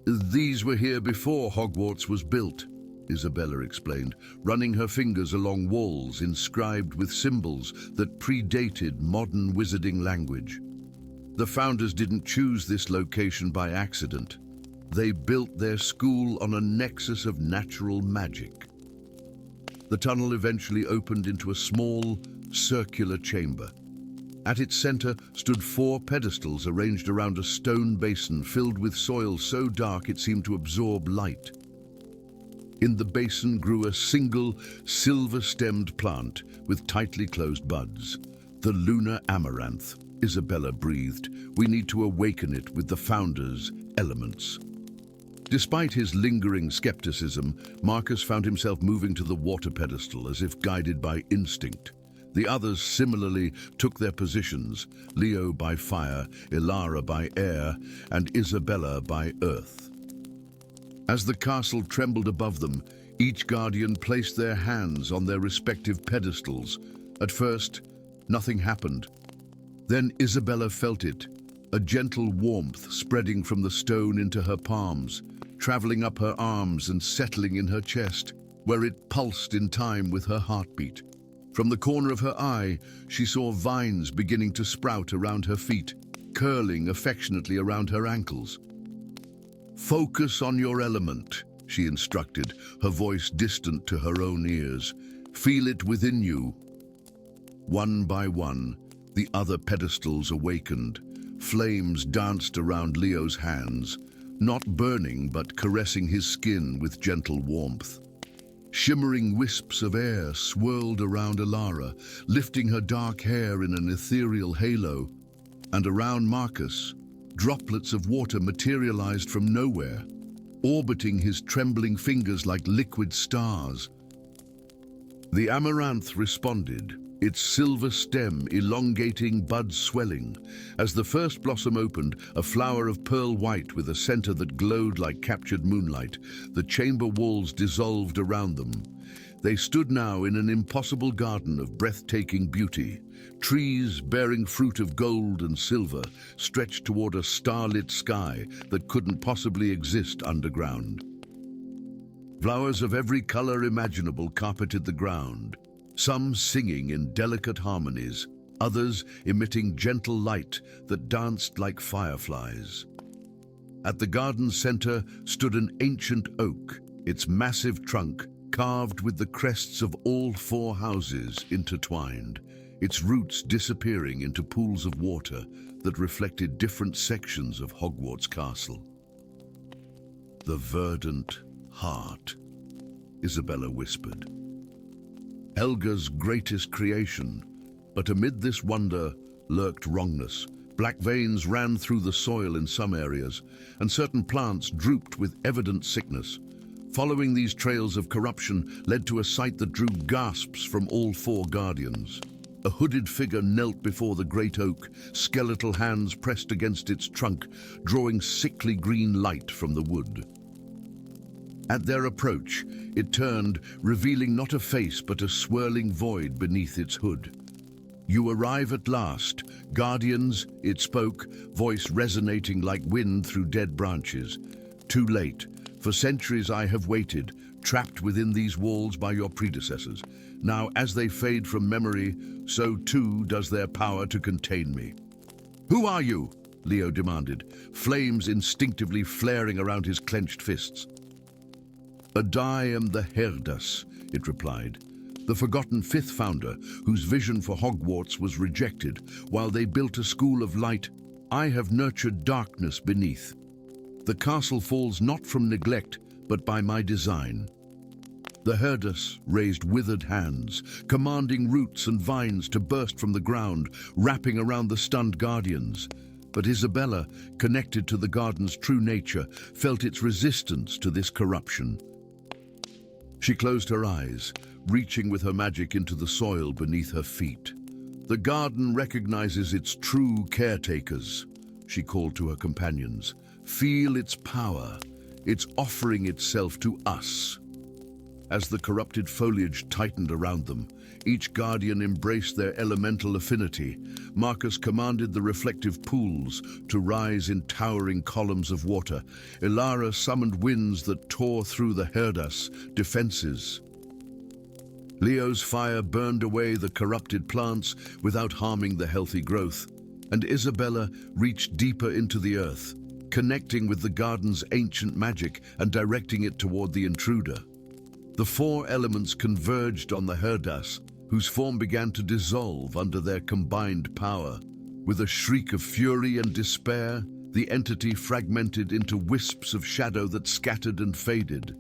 These were here before Hogwarts was built, Isabella explained, running her fingers along walls inscribed with symbols that predated modern wizarding language. The founders didn't choose this location by accident. They built their school on a nexus of natural magic. The tunnel eventually opened into a small, circular chamber. At its center stood 4 pedestals arranged around a stone basin filled with soil so dark it seemed to absorb light. In the basin grew a single, silver-stemmed plant with tightly closed buds. The lunar amaranth, Isabella breathed. We need to awaken it with the founders' elements. Despite his lingering skepticism, Marcus found himself moving to the water pedestal as if guided by instinct. The others similarly took their positions, Leo by fire, Ilara by air, and Isabella by earth. As the castle trembled above them, each guardian placed their hands on their respective pedestals. At first, nothing happened. Then Isabella felt it, a gentle warmth spreading from the stone into her palms, traveling up her arms and settling in her chest, where it pulsed in time with her heartbeat. From the corner of her eye, she saw vines beginning to sprout around her feet, curling affectionately around her ankles. "Focus on your element," she instructed, her voice distant to her own ears. "Feel it within you." One by one, the other pedestals awakened. Flames danced around Leo's hands, not burning but caressing his skin with gentle warmth. Shimmering wisps of air swirled around Ilara, lifting her dark hair in an ethereal halo. And around Marcus, droplets of water materialized from nowhere, orbiting his trembling fingers like liquid stars. The amaranth responded, its silver stem elongating, buds swelling. As the first blossom opened, a flower of pearl white with a center that glowed like captured moonlight, the chamber walls dissolved around them. They stood now in an impossible garden of breathtaking beauty. Trees bearing fruit of gold and silver stretched toward a starlit sky that couldn't possibly exist underground. Flowers of every color imaginable carpeted the ground, some singing in delicate harmonies, others emitting gentle light that danced like fireflies. At the garden's center stood an ancient oak, its massive trunk carved with the crests of all 4 houses intertwined, its roots disappearing into pools of water that reflected different sections of Hogwarts Castle. "The verdant heart," Isabella whispered. "Helga's greatest creation, but amid this wonder lurked wrongness. Black veins ran through the soil in some areas, and certain plants drooped with evident sickness. Following these trails of corruption led to a sight that drew gasps from all 4 guardians. A hooded figure knelt before the great oak, skeletal hands pressed against its trunk, drawing sickly green light from the wood. At their approach, it turned, revealing not a face but a swirling void beneath its hood. "You arrive at last, guardians," it spoke, voice resonating like wind through dead branches. "Too late. For centuries I have waited, trapped within these walls by your predecessors. Now, as they fade from memory, so too does their power to contain me." "Who are you?" Leo demanded, flames instinctively flaring around his clenched fists. "I am the Herdas," it replied, "the forgotten 5th founder whose vision for Hogwarts was rejected while they built a school of light. I have nurtured darkness beneath. The castle falls not from neglect, but by my design." The Herdas raised withered hands, commanding roots and vines to burst from the ground, wrapping around the stunned guardians. But Isabella, connected to the garden's true nature, felt its resistance to this corruption. She closed her eyes, reaching with her magic into the soil beneath her feet. "The garden recognizes its true caretakers," she called to her companions. "Feel its power. It's offering itself to us." As the corrupted foliage tightened around them, each guardian embraced their elemental affinity. Marcus commanded the reflective pools to rise in towering columns of water. Ilara summoned winds that tore through the Herdas defenses. Leo's fire burned away the corrupted plants without harming the healthy growth, and Isabella reached deeper into the earth, connecting with the garden's ancient magic and directing it toward the intruder. The four elements converged on the Herdas, whose form began to dissolve under their combined power. With a shriek of fury and despair, the entity fragmented into wisps of shadow that scattered and faded.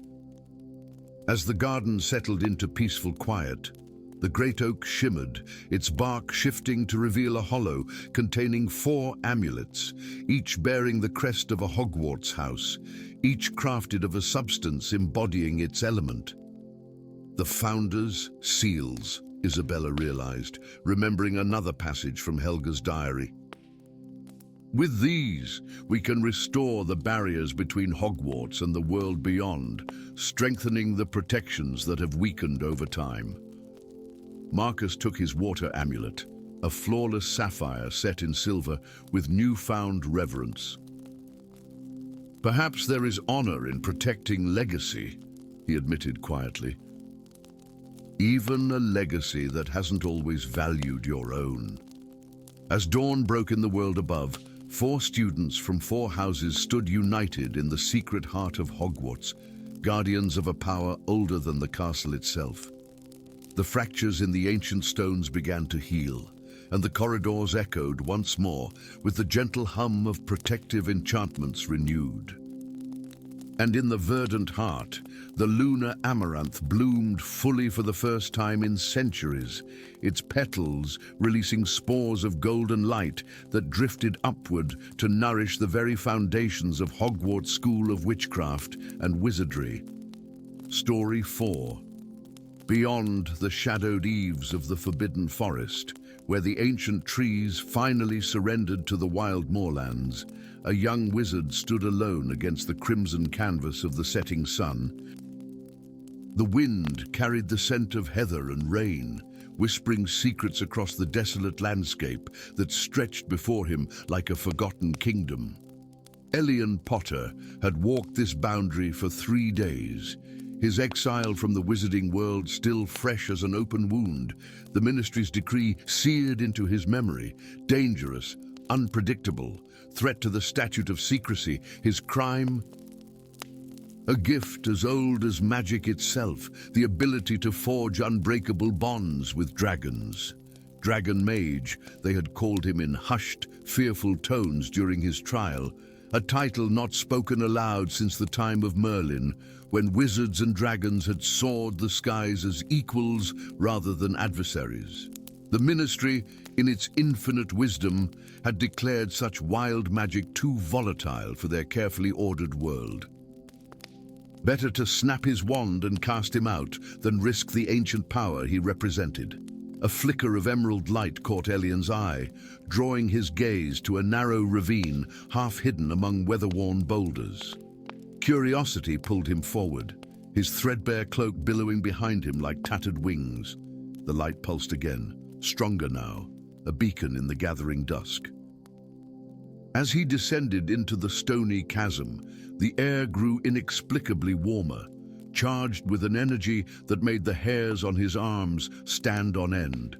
As the garden settled into peaceful quiet, the great oak shimmered, its bark shifting to reveal a hollow containing 4 amulets, each bearing the crest of a Hogwarts house, each crafted of a substance embodying its element. The Founder's seals, Isabella realized, remembering another passage from Helga's diary. With these, we can restore the barriers between Hogwarts and the world beyond, strengthening the protections that have weakened over time. Marcus took his water amulet, a flawless sapphire set in silver with newfound reverence. Perhaps there is honor in protecting legacy, he admitted quietly. Even a legacy that hasn't always valued your own. As dawn broke in the world above, 4 students from 4 houses stood united in the secret heart of Hogwarts, guardians of a power older than the castle itself. The fractures in the ancient stones began to heal, and the corridors echoed once more with the gentle hum of protective enchantments renewed. And in the verdant heart, the lunar amaranth bloomed fully for the first time in centuries, its petals releasing spores of golden light that drifted upward to nourish the very foundations of Hogwarts School of Witchcraft and Wizardry. Story 4. Beyond the shadowed eaves of the Forbidden Forest, where the ancient trees finally surrendered to the wild moorlands, a young wizard stood alone against the crimson canvas of the setting sun. The wind carried the scent of heather and rain, whispering secrets across the desolate landscape that stretched before him like a forgotten kingdom. Elian Potter had walked this boundary for 3 days, his exile from the wizarding world still fresh as an open wound, the Ministry's decree seared into his memory, dangerous, unpredictable, threat to the statute of secrecy, his crime, a gift as old as magic itself, the ability to forge unbreakable bonds with dragons. Dragonmage, they had called him in hushed, fearful tones during his trial, a title not spoken aloud since the time of Merlin, when wizards and dragons had soared the skies as equals rather than adversaries. The Ministry, in its infinite wisdom, had declared such wild magic too volatile for their carefully ordered world. Better to snap his wand and cast him out than risk the ancient power he represented. A flicker of emerald light caught Elian's eye, drawing his gaze to a narrow ravine half hidden among weather-worn boulders. Curiosity pulled him forward, his threadbare cloak billowing behind him like tattered wings. The light pulsed again, stronger now, a beacon in the gathering dusk. As he descended into the stony chasm, the air grew inexplicably warmer, charged with an energy that made the hairs on his arms stand on end.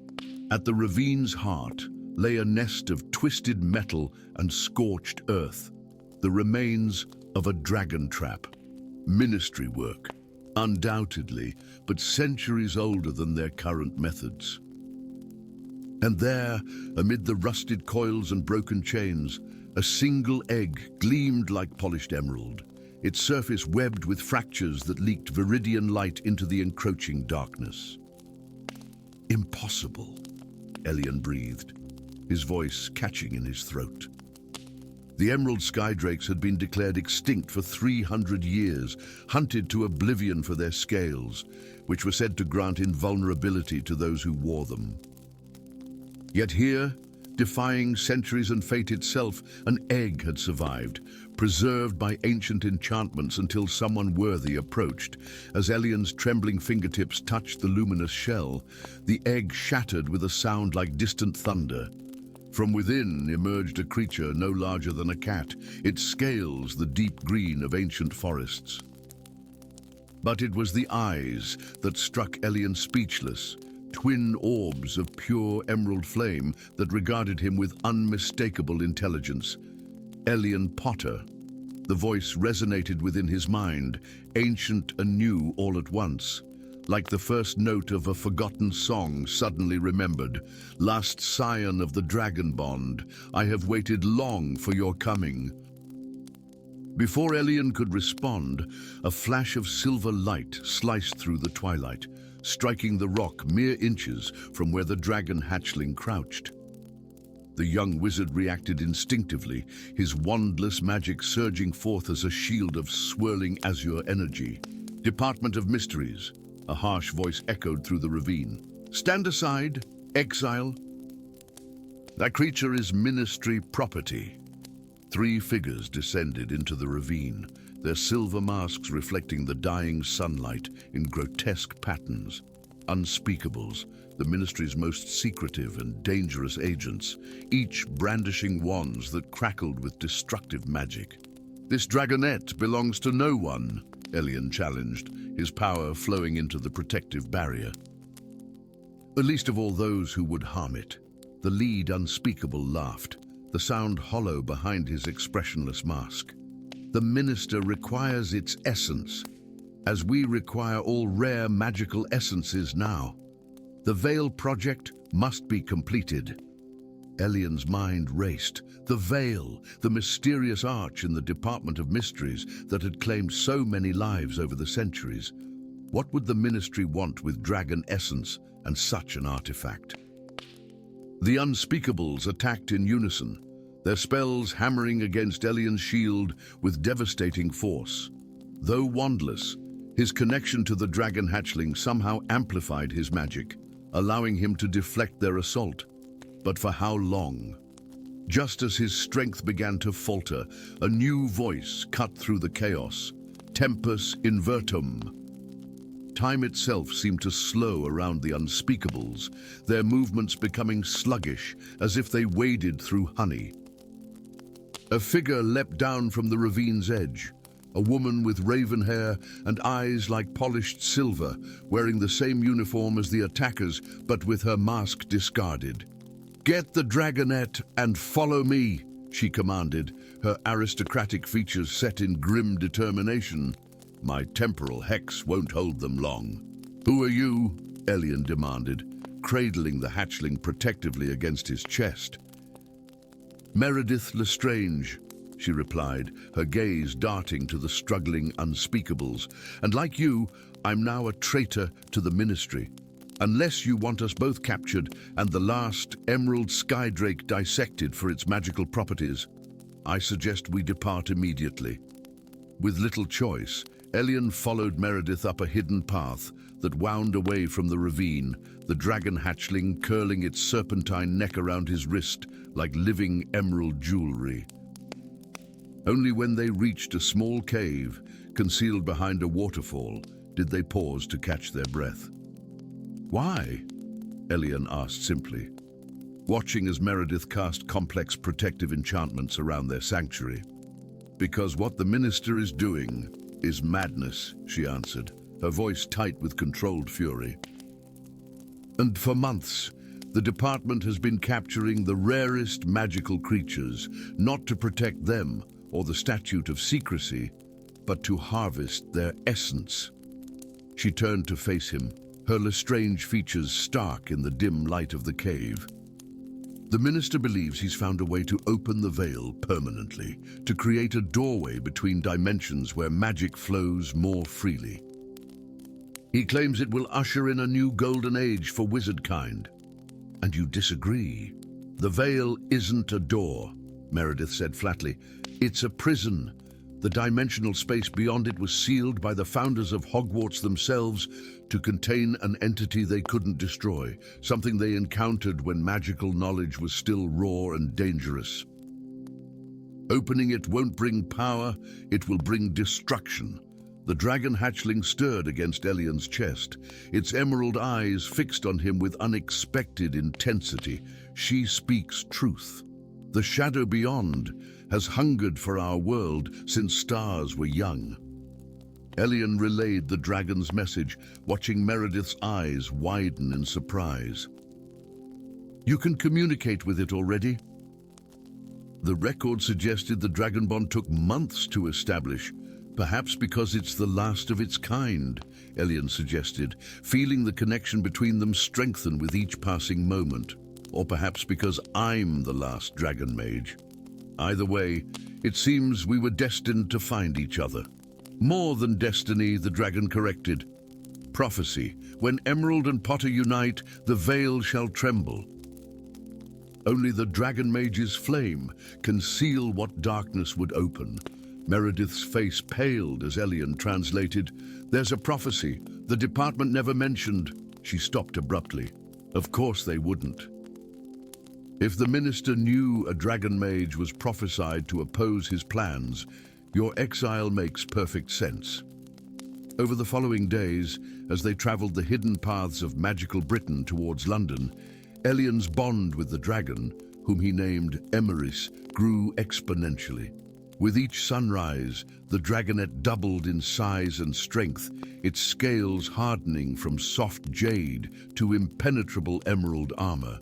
At the ravine's heart lay a nest of twisted metal and scorched earth, the remains of a dragon trap. Ministry work, undoubtedly, but centuries older than their current methods. And there, amid the rusted coils and broken chains, a single egg gleamed like polished emerald, its surface webbed with fractures that leaked viridian light into the encroaching darkness. Impossible, Elian breathed, his voice catching in his throat. The emerald skydrakes had been declared extinct for 300 years, hunted to oblivion for their scales, which were said to grant invulnerability to those who wore them. Yet here, Defying centuries and fate itself, an egg had survived, preserved by ancient enchantments until someone worthy approached. As Elian's trembling fingertips touched the luminous shell, the egg shattered with a sound like distant thunder. From within emerged a creature no larger than a cat, its scales the deep green of ancient forests. But it was the eyes that struck Elian speechless, twin orbs of pure emerald flame that regarded him with unmistakable intelligence. Elian Potter. The voice resonated within his mind, ancient and new all at once, like the first note of a forgotten song suddenly remembered. Last scion of the dragon bond, I have waited long for your coming. Before Elian could respond, a flash of silver light sliced through the twilight, striking the rock mere inches from where the dragon hatchling crouched. The young wizard reacted instinctively, his wandless magic surging forth as a shield of swirling azure energy. Department of Mysteries, a harsh voice echoed through the ravine. Stand aside, exile. That creature is ministry property. 3 figures descended into the ravine, their silver masks reflecting the dying sunlight in grotesque patterns. Unspeakables, the ministry's most secretive and dangerous agents, each brandishing wands that crackled with destructive magic. This dragonette belongs to no one, Elian challenged, his power flowing into the protective barrier. Least of all those who would harm it. The lead unspeakable laughed, the sound hollow behind his expressionless mask. The minister requires its essence, as we require all rare magical essences now. The Veil project must be completed. Elian's mind raced. The Veil, the mysterious arch in the Department of Mysteries that had claimed so many lives over the centuries. What would the ministry want with dragon essence and such an artifact? The unspeakables attacked in unison, their spells hammering against Elian's shield with devastating force. Though wandless, his connection to the dragon hatchling somehow amplified his magic, allowing him to deflect their assault. But for how long? Just as his strength began to falter, a new voice cut through the chaos. Tempus invertum. Time itself seemed to slow around the unspeakables, their movements becoming sluggish, as if they waded through honey. A figure leapt down from the ravine's edge, a woman with raven hair and eyes like polished silver, wearing the same uniform as the attackers, but with her mask discarded. "Get the dragonette and follow me," she commanded, her aristocratic features set in grim determination. "My temporal hex won't hold them long." "Who are you?" Elian demanded, cradling the hatchling protectively against his chest. "Meredith Lestrange," she replied, her gaze darting to the struggling unspeakables. "And like you, I'm now a traitor to the ministry. Unless you want us both captured and the last emerald skydrake dissected for its magical properties, I suggest we depart immediately." With little choice, Elian followed Meredith up a hidden path that wound away from the ravine, the dragon hatchling curling its serpentine neck around his wrist like living emerald jewelry. Only when they reached a small cave, concealed behind a waterfall, did they pause to catch their breath. "Why?" Elian asked simply, watching as Meredith cast complex protective enchantments around their sanctuary. "Because what the minister is doing is madness," she answered, her voice tight with controlled fury. "And for months, the department has been capturing the rarest magical creatures, not to protect them or the statute of secrecy, but to harvest their essence." She turned to face him, her Lestrange features stark in the dim light of the cave. "The minister believes he's found a way to open the veil permanently, to create a doorway between dimensions where magic flows more freely. He claims it will usher in a new golden age for wizardkind. And you disagree. The veil isn't a door," Meredith said flatly. "It's a prison. The dimensional space beyond it was sealed by the founders of Hogwarts themselves to contain an entity they couldn't destroy, something they encountered when magical knowledge was still raw and dangerous. Opening it won't bring power, it will bring destruction. The dragon hatchling stirred against Elian's chest, its emerald eyes fixed on him with unexpected intensity. She speaks truth. The shadow beyond has hungered for our world since stars were young. Elian relayed the dragon's message, watching Meredith's eyes widen in surprise. You can communicate with it already? The record suggested the dragon bond took months to establish, perhaps because it's the last of its kind, Elian suggested, feeling the connection between them strengthen with each passing moment. Or perhaps because I'm the last dragon mage. Either way, it seems we were destined to find each other. More than destiny, the dragon corrected. Prophecy. When Emerald and Potter unite, the veil shall tremble. Only the dragon mage's flame can seal what darkness would open. Meredith's face paled as Elian translated, "There's a prophecy. The department never mentioned." She stopped abruptly. Of course they wouldn't. If the minister knew a dragon mage was prophesied to oppose his plans, your exile makes perfect sense. Over the following days, as they traveled the hidden paths of magical Britain towards London, Elian's bond with the dragon, whom he named Emeris, grew exponentially. With each sunrise, the dragonet doubled in size and strength, its scales hardening from soft jade to impenetrable emerald armor.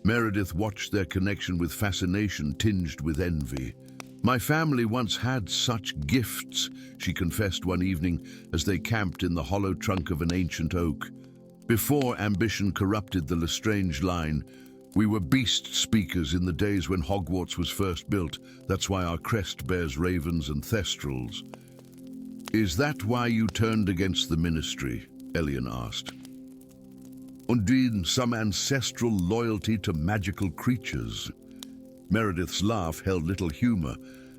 Meredith watched their connection with fascination tinged with envy. "My family once had such gifts," she confessed one evening as they camped in the hollow trunk of an ancient oak. "Before ambition corrupted the Lestrange line, we were beast speakers in the days when Hogwarts was first built. That's why our crest bears ravens and thestrals." "Is that why you turned against the ministry?" Elian asked. "Indeed, some ancestral loyalty to magical creatures." Meredith's laugh held little humor.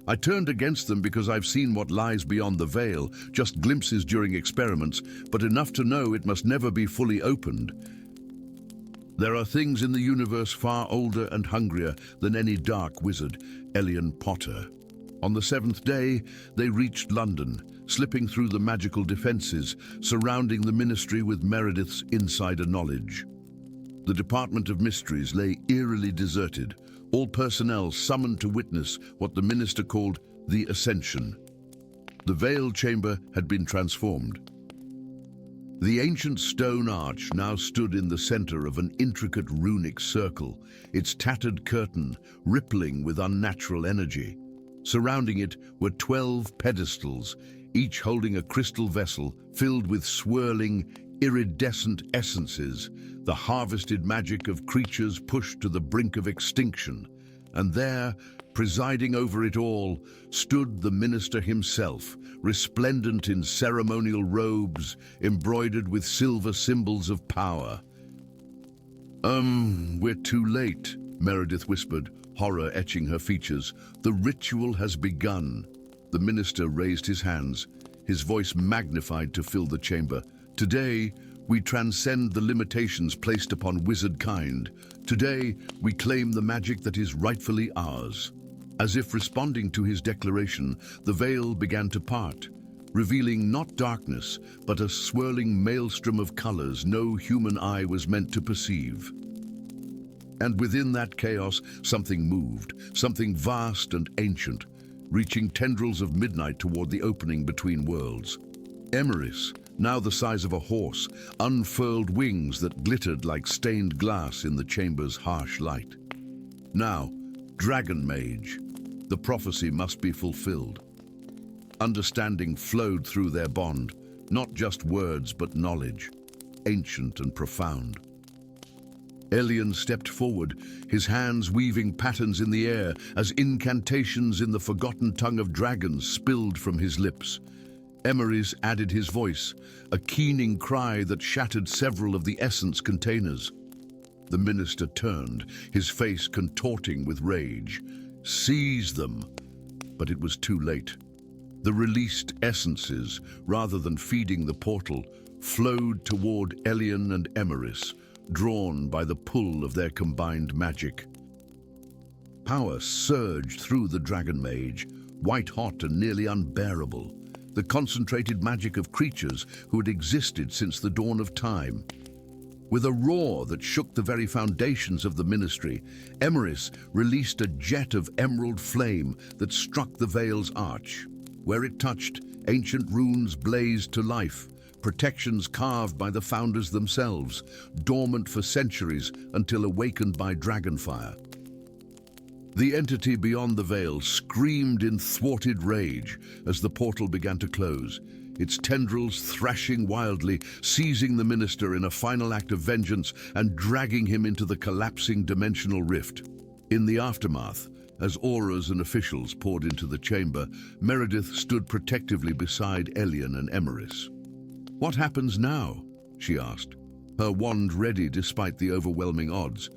"I turned against them because I've seen what lies beyond the veil, just glimpses during experiments, but enough to know it must never be fully opened. There are things in the universe far older and hungrier than any dark wizard." Elian Potter. On the seventh day, they reached London, slipping through the magical defenses, surrounding the ministry with Meredith's insider knowledge. The Department of Mysteries lay eerily deserted, all personnel summoned to witness what the minister called the Ascension. The veiled chamber had been transformed. The ancient stone arch now stood in the center of an intricate runic circle, its tattered curtain rippling with unnatural energy. Surrounding it were 12 pedestals, each holding a crystal vessel filled with swirling, iridescent essences, the harvested magic of creatures pushed to the brink of extinction. And there, presiding over it all, stood the minister himself, resplendent in ceremonial robes, embroidered with silver symbols of power. We're too late," Meredith whispered, horror etching her features. "The ritual has begun." The minister raised his hands, his voice magnified to fill the chamber. "Today, we transcend the limitations placed upon wizard kind. Today, we claim the magic that is rightfully ours." As if responding to his declaration, the veil began to part, revealing not darkness, but a swirling maelstrom of colors no human eye was meant to perceive. And within that chaos, something moved, something vast and ancient, reaching tendrils of midnight toward the opening between worlds. Emeris, now the size of a horse, unfurled wings that glittered like stained glass in the chamber's harsh light. Now, dragon mage, the prophecy must be fulfilled. Understanding flowed through their bond, not just words but knowledge, ancient and profound. Elian stepped forward, his hands weaving patterns in the air as incantations in the forgotten tongue of dragons spilled from his lips. Emeris added his voice, a keening cry that shattered several of the essence containers. The minister turned, his face contorting with rage. "Seize them!" but it was too late. The released essences, rather than feeding the portal, flowed toward Elian and Emeris, drawn by the pull of their combined magic. Power surged through the dragonmage, white-hot and nearly unbearable, the concentrated magic of creatures who had existed since the dawn of time. With a roar that shook the very foundations of the ministry, Emeris released a jet of emerald flame that struck the veil's arch. Where it touched, ancient runes blazed to life, protections carved by the founders themselves, dormant for centuries until awakened by dragonfire. The entity beyond the veil screamed in thwarted rage as the portal began to close, its tendrils thrashing wildly, seizing the minister in a final act of vengeance and dragging him into the collapsing dimensional rift. In the aftermath, as auras and officials poured into the chamber, Meredith stood protectively beside Elian and Emeris. "What happens now?" she asked, her wand ready despite the overwhelming odds.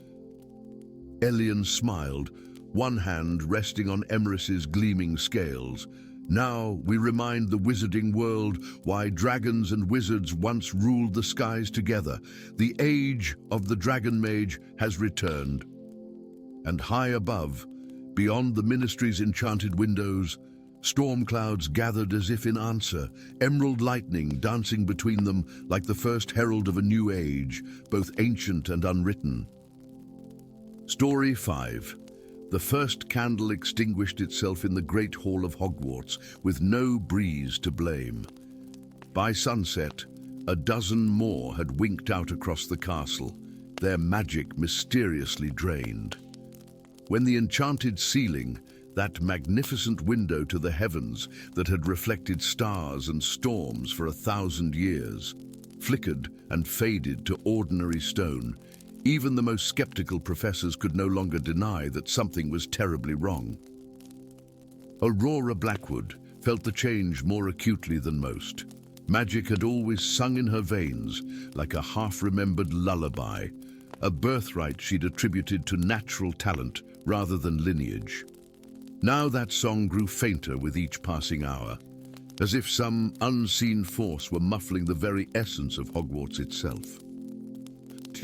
Elian smiled, one hand resting on Emeris's gleaming scales. "Now we remind the wizarding world why dragons and wizards once ruled the skies together. The age of the dragonmage has returned." And high above, beyond the ministry's enchanted windows, storm clouds gathered as if in answer, emerald lightning dancing between them like the first herald of a new age, both ancient and unwritten. Story 5. The first candle extinguished itself in the great hall of Hogwarts, with no breeze to blame. By sunset, a dozen more had winked out across the castle, their magic mysteriously drained. When the enchanted ceiling, that magnificent window to the heavens that had reflected stars and storms for 1,000 years, flickered and faded to ordinary stone, even the most skeptical professors could no longer deny that something was terribly wrong. Aurora Blackwood felt the change more acutely than most. Magic had always sung in her veins like a half-remembered lullaby, a birthright she'd attributed to natural talent rather than lineage. Now that song grew fainter with each passing hour, as if some unseen force were muffling the very essence of Hogwarts itself.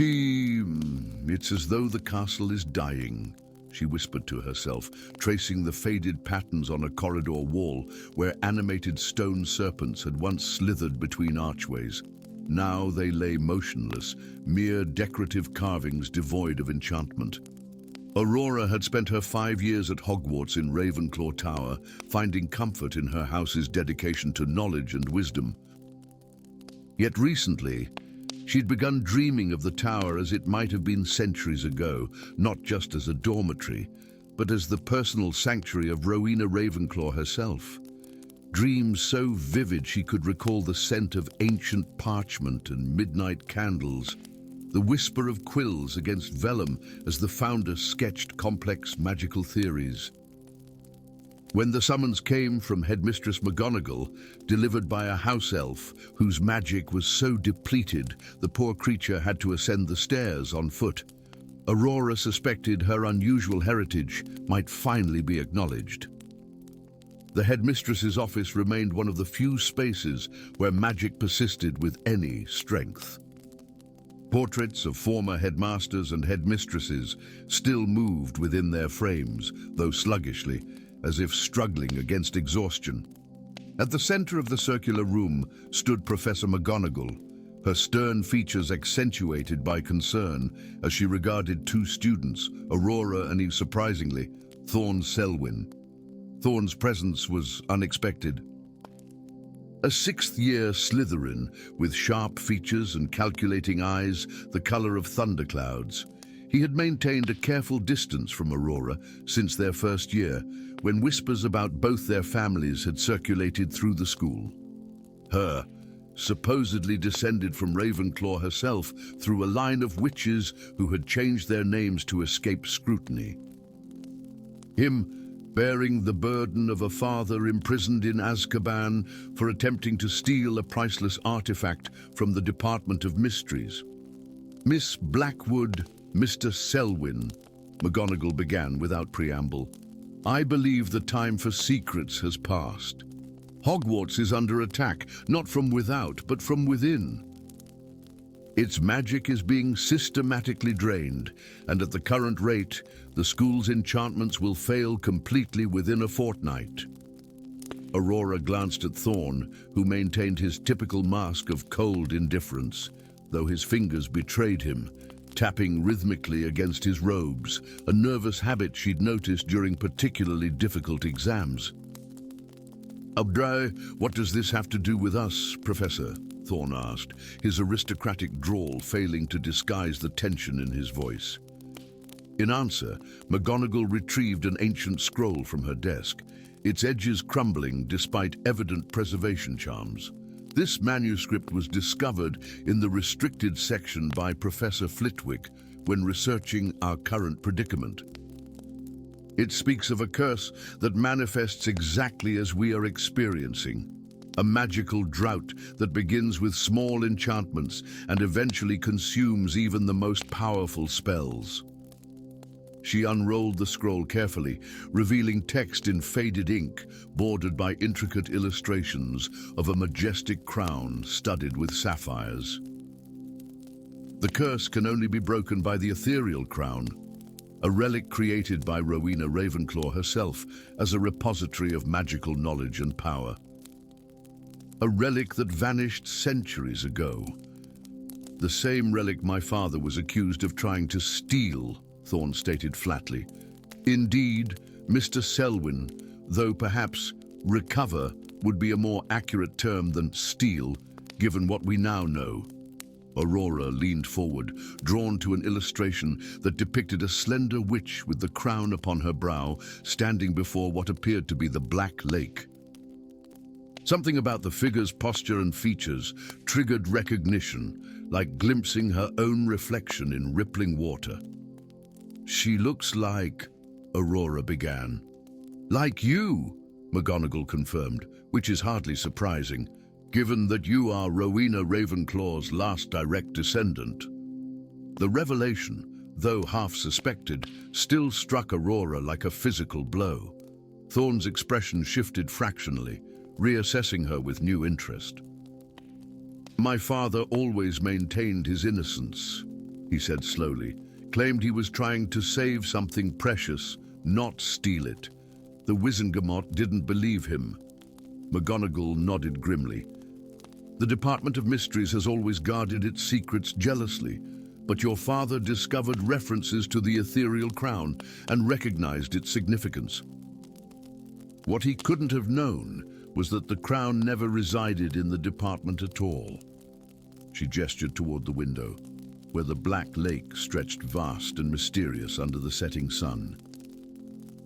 It's as though the castle is dying," she whispered to herself, tracing the faded patterns on a corridor wall where animated stone serpents had once slithered between archways. Now they lay motionless, mere decorative carvings devoid of enchantment. Aurora had spent her 5 years at Hogwarts in Ravenclaw Tower, finding comfort in her house's dedication to knowledge and wisdom. Yet recently, she'd begun dreaming of the tower as it might have been centuries ago, not just as a dormitory, but as the personal sanctuary of Rowena Ravenclaw herself. Dreams so vivid she could recall the scent of ancient parchment and midnight candles, the whisper of quills against vellum as the founder sketched complex magical theories. When the summons came from Headmistress McGonagall, delivered by a house elf whose magic was so depleted the poor creature had to ascend the stairs on foot, Aurora suspected her unusual heritage might finally be acknowledged. The headmistress's office remained one of the few spaces where magic persisted with any strength. Portraits of former headmasters and headmistresses still moved within their frames, though sluggishly, as if struggling against exhaustion. At the center of the circular room stood Professor McGonagall, her stern features accentuated by concern as she regarded two students, Aurora and, surprisingly, Thorne Selwyn. Thorne's presence was unexpected. A sixth-year Slytherin with sharp features and calculating eyes, the color of thunderclouds, he had maintained a careful distance from Aurora since their first year, when whispers about both their families had circulated through the school. Her, supposedly descended from Ravenclaw herself through a line of witches who had changed their names to escape scrutiny. Him, bearing the burden of a father imprisoned in Azkaban for attempting to steal a priceless artifact from the Department of Mysteries. "Miss Blackwood, Mr. Selwyn," McGonagall began without preamble. I believe the time for secrets has passed. Hogwarts is under attack, not from without, but from within. Its magic is being systematically drained, and at the current rate, the school's enchantments will fail completely within a fortnight. Aurora glanced at Thorn, who maintained his typical mask of cold indifference, though his fingers betrayed him, tapping rhythmically against his robes, a nervous habit she'd noticed during particularly difficult exams. What does this have to do with us, Professor? Thorn asked, his aristocratic drawl failing to disguise the tension in his voice. In answer, McGonagall retrieved an ancient scroll from her desk, its edges crumbling despite evident preservation charms. This manuscript was discovered in the restricted section by Professor Flitwick when researching our current predicament. It speaks of a curse that manifests exactly as we are experiencing. A magical drought that begins with small enchantments and eventually consumes even the most powerful spells. She unrolled the scroll carefully, revealing text in faded ink, bordered by intricate illustrations of a majestic crown studded with sapphires. The curse can only be broken by the ethereal crown, a relic created by Rowena Ravenclaw herself as a repository of magical knowledge and power. A relic that vanished centuries ago. The same relic my father was accused of trying to steal, Thorn stated flatly. Indeed, Mr. Selwyn, though perhaps recover would be a more accurate term than steal, given what we now know. Aurora leaned forward, drawn to an illustration that depicted a slender witch with the crown upon her brow, standing before what appeared to be the Black Lake. Something about the figure's posture and features triggered recognition, like glimpsing her own reflection in rippling water. She looks like, Aurora began. Like you, McGonagall confirmed, which is hardly surprising, given that you are Rowena Ravenclaw's last direct descendant. The revelation, though half suspected, still struck Aurora like a physical blow. Thorn's expression shifted fractionally, reassessing her with new interest. My father always maintained his innocence, he said slowly, claimed he was trying to save something precious, not steal it. The Wizengamot didn't believe him. McGonagall nodded grimly. The Department of Mysteries has always guarded its secrets jealously, but your father discovered references to the ethereal crown and recognized its significance. What he couldn't have known was that the crown never resided in the department at all. She gestured toward the window, where the Black Lake stretched vast and mysterious under the setting sun.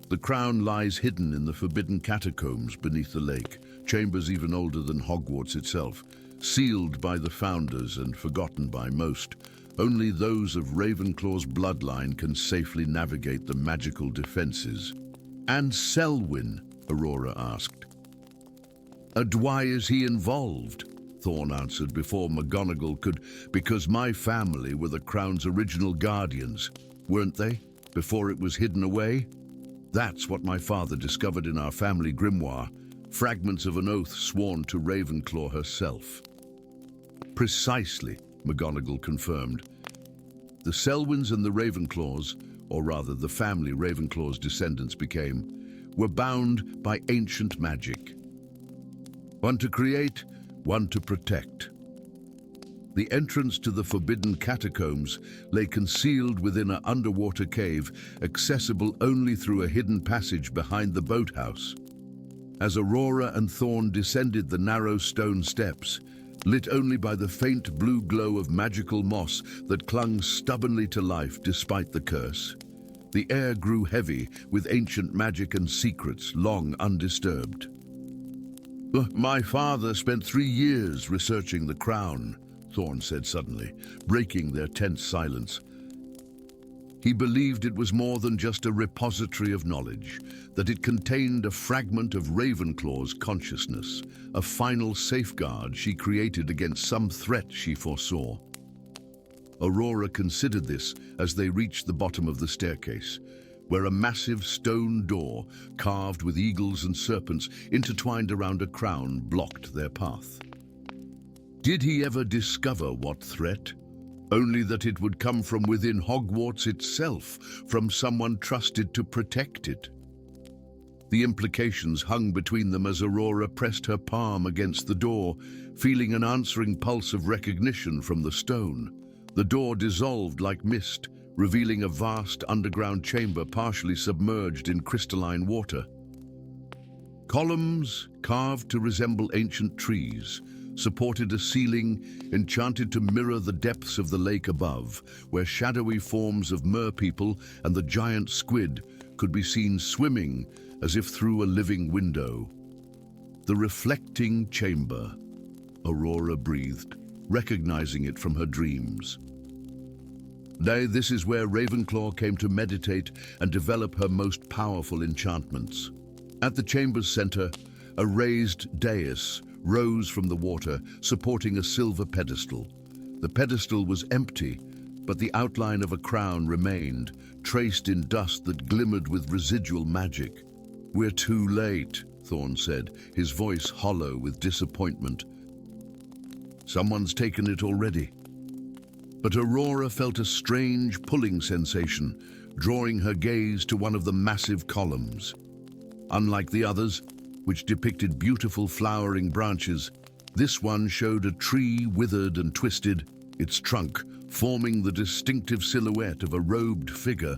The crown lies hidden in the forbidden catacombs beneath the lake, chambers even older than Hogwarts itself, sealed by the founders and forgotten by most. Only those of Ravenclaw's bloodline can safely navigate the magical defenses. And Selwyn, Aurora asked. And why is he involved? Thorn answered before McGonagall could. Because my family were the crown's original guardians, weren't they? Before it was hidden away? That's what my father discovered in our family grimoire, fragments of an oath sworn to Ravenclaw herself. Precisely, McGonagall confirmed. The Selwyns and the Ravenclaws, or rather the family Ravenclaw's descendants became, were bound by ancient magic. One to create, one to protect. The entrance to the forbidden catacombs lay concealed within an underwater cave, accessible only through a hidden passage behind the boathouse. As Aurora and Thorn descended the narrow stone steps, lit only by the faint blue glow of magical moss that clung stubbornly to life despite the curse, the air grew heavy with ancient magic and secrets long undisturbed. My father spent 3 years researching the crown, Thorn said suddenly, breaking their tense silence. He believed it was more than just a repository of knowledge, that it contained a fragment of Ravenclaw's consciousness, a final safeguard she created against some threat she foresaw. Aurora considered this as they reached the bottom of the staircase, where a massive stone door, carved with eagles and serpents intertwined around a crown, blocked their path. Did he ever discover what threat? Only that it would come from within Hogwarts itself, from someone trusted to protect it. The implications hung between them as Aurora pressed her palm against the door, feeling an answering pulse of recognition from the stone. The door dissolved like mist, revealing a vast underground chamber partially submerged in crystalline water. Columns, carved to resemble ancient trees, supported a ceiling enchanted to mirror the depths of the lake above, where shadowy forms of mer-people and the giant squid could be seen swimming as if through a living window. The reflecting chamber, Aurora breathed, recognizing it from her dreams. Nay, this is where Ravenclaw came to meditate and develop her most powerful enchantments. At the chamber's center, a raised dais rose from the water, supporting a silver pedestal. The pedestal was empty, but the outline of a crown remained, traced in dust that glimmered with residual magic. "We're too late," Thorn said, his voice hollow with disappointment. "Someone's taken it already." But Aurora felt a strange pulling sensation, drawing her gaze to one of the massive columns. Unlike the others, which depicted beautiful flowering branches, this one showed a tree withered and twisted, its trunk forming the distinctive silhouette of a robed figure.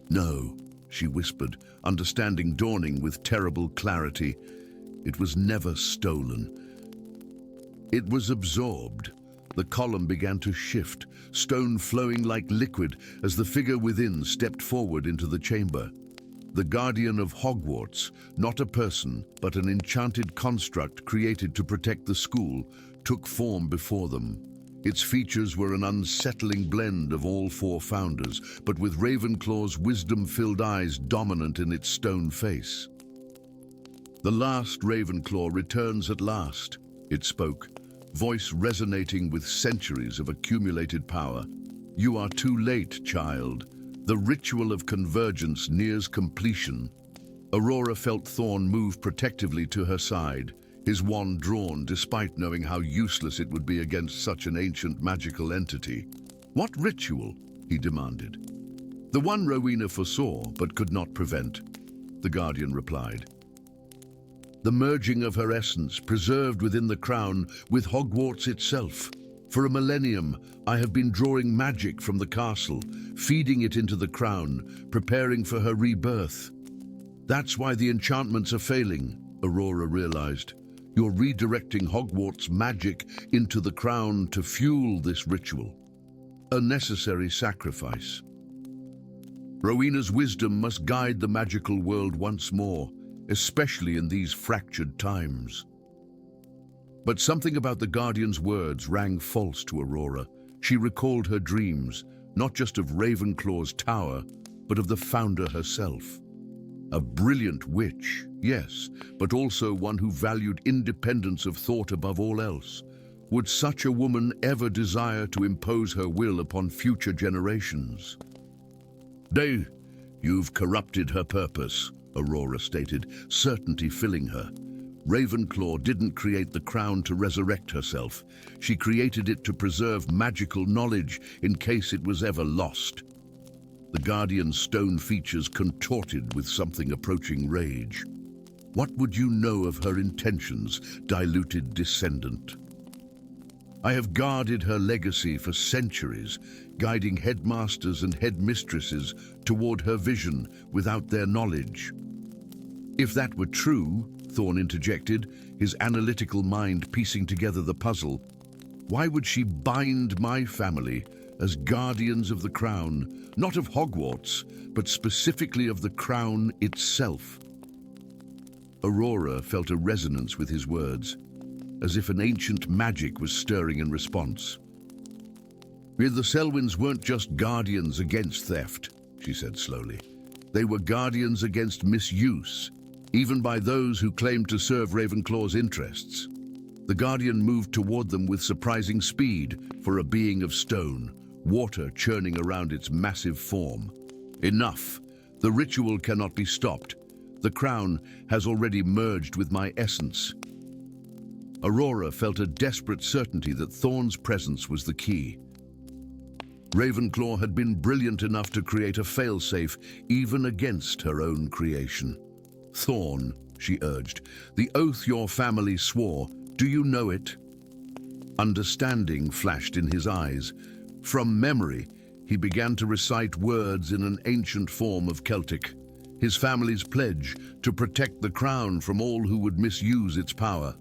"No," she whispered, understanding dawning with terrible clarity. It was never stolen. It was absorbed. The column began to shift, stone flowing like liquid as the figure within stepped forward into the chamber. The guardian of Hogwarts, not a person, but an enchanted construct created to protect the school, took form before them. Its features were an unsettling blend of all four founders, but with Ravenclaw's wisdom-filled eyes dominant in its stone face. "The last Ravenclaw returns at last," it spoke, voice resonating with centuries of accumulated power. "You are too late, child. The ritual of convergence nears completion." Aurora felt Thorn move protectively to her side, his wand drawn despite knowing how useless it would be against such an ancient magical entity. "What ritual?" he demanded. "The one Rowena foresaw but could not prevent," the Guardian replied. "The merging of her essence, preserved within the crown, with Hogwarts itself. For a millennium, I have been drawing magic from the castle, feeding it into the crown, preparing for her rebirth. That's why the enchantments are failing," Aurora realized. "You're redirecting Hogwarts' magic into the crown to fuel this ritual. A necessary sacrifice. Rowena's wisdom must guide the magical world once more, especially in these fractured times." But something about the Guardian's words rang false to Aurora. She recalled her dreams, not just of Ravenclaw's tower, but of the founder herself. A brilliant witch, yes, but also one who valued independence of thought above all else. Would such a woman ever desire to impose her will upon future generations? "Nay, you've corrupted her purpose," Aurora stated, certainty filling her. "Ravenclaw didn't create the crown to resurrect herself. She created it to preserve magical knowledge in case it was ever lost." The Guardian's stone features contorted with something approaching rage. "What would you know of her intentions, diluted descendant? I have guarded her legacy for centuries, guiding headmasters and headmistresses toward her vision without their knowledge." "If that were true," Thorn interjected, his analytical mind piecing together the puzzle, "why would she bind my family as guardians of the crown, not of Hogwarts, but specifically of the crown itself?" Aurora felt a resonance with his words, as if an ancient magic was stirring in response. "The Selwyns weren't just guardians against theft," she said slowly. "They were guardians against misuse, even by those who claimed to serve Ravenclaw's interests." The Guardian moved toward them with surprising speed for a being of stone, water churning around its massive form. "Enough," The ritual cannot be stopped. The crown has already merged with my essence. Aurora felt a desperate certainty that Thorn's presence was the key. Ravenclaw had been brilliant enough to create a failsafe even against her own creation. "Thorn," she urged, "the oath your family swore, do you know it?" Understanding flashed in his eyes. From memory, he began to recite words in an ancient form of Celtic, his family's pledge to protect the crown from all who would misuse its power.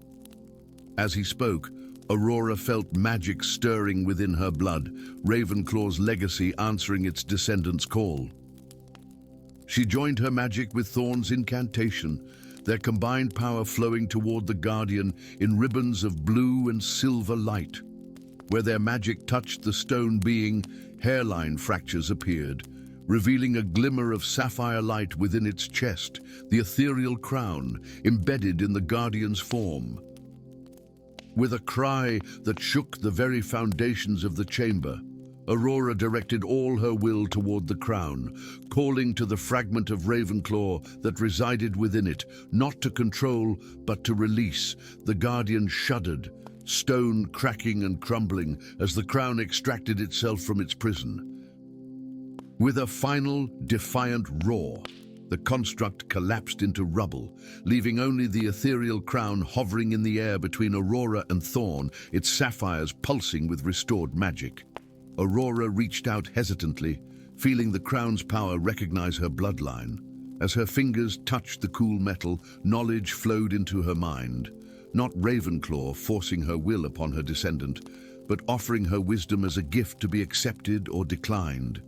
As he spoke, Aurora felt magic stirring within her blood, Ravenclaw's legacy answering its descendants' call. She joined her magic with Thorn's incantation, their combined power flowing toward the Guardian in ribbons of blue and silver light. Where their magic touched the stone being, hairline fractures appeared, revealing a glimmer of sapphire light within its chest, the ethereal crown embedded in the Guardian's form. With a cry that shook the very foundations of the chamber, Aurora directed all her will toward the crown, calling to the fragment of Ravenclaw that resided within it, not to control, but to release. The Guardian shuddered, stone cracking and crumbling as the crown extracted itself from its prison. With a final, defiant roar, the construct collapsed into rubble, leaving only the ethereal crown hovering in the air between Aurora and Thorn, its sapphires pulsing with restored magic. Aurora reached out hesitantly, feeling the crown's power recognize her bloodline. As her fingers touched the cool metal, knowledge flowed into her mind. Not Ravenclaw forcing her will upon her descendant, but offering her wisdom as a gift to be accepted or declined.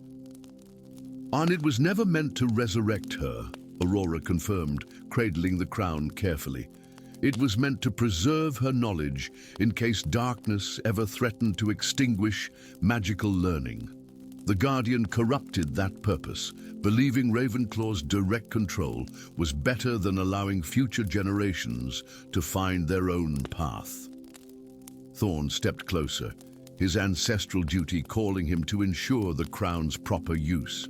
"And it was never meant to resurrect her," Aurora confirmed, cradling the crown carefully. "It was meant to preserve her knowledge in case darkness ever threatened to extinguish magical learning." The Guardian corrupted that purpose, believing Ravenclaw's direct control was better than allowing future generations to find their own path. Thorn stepped closer, his ancestral duty calling him to ensure the crown's proper use.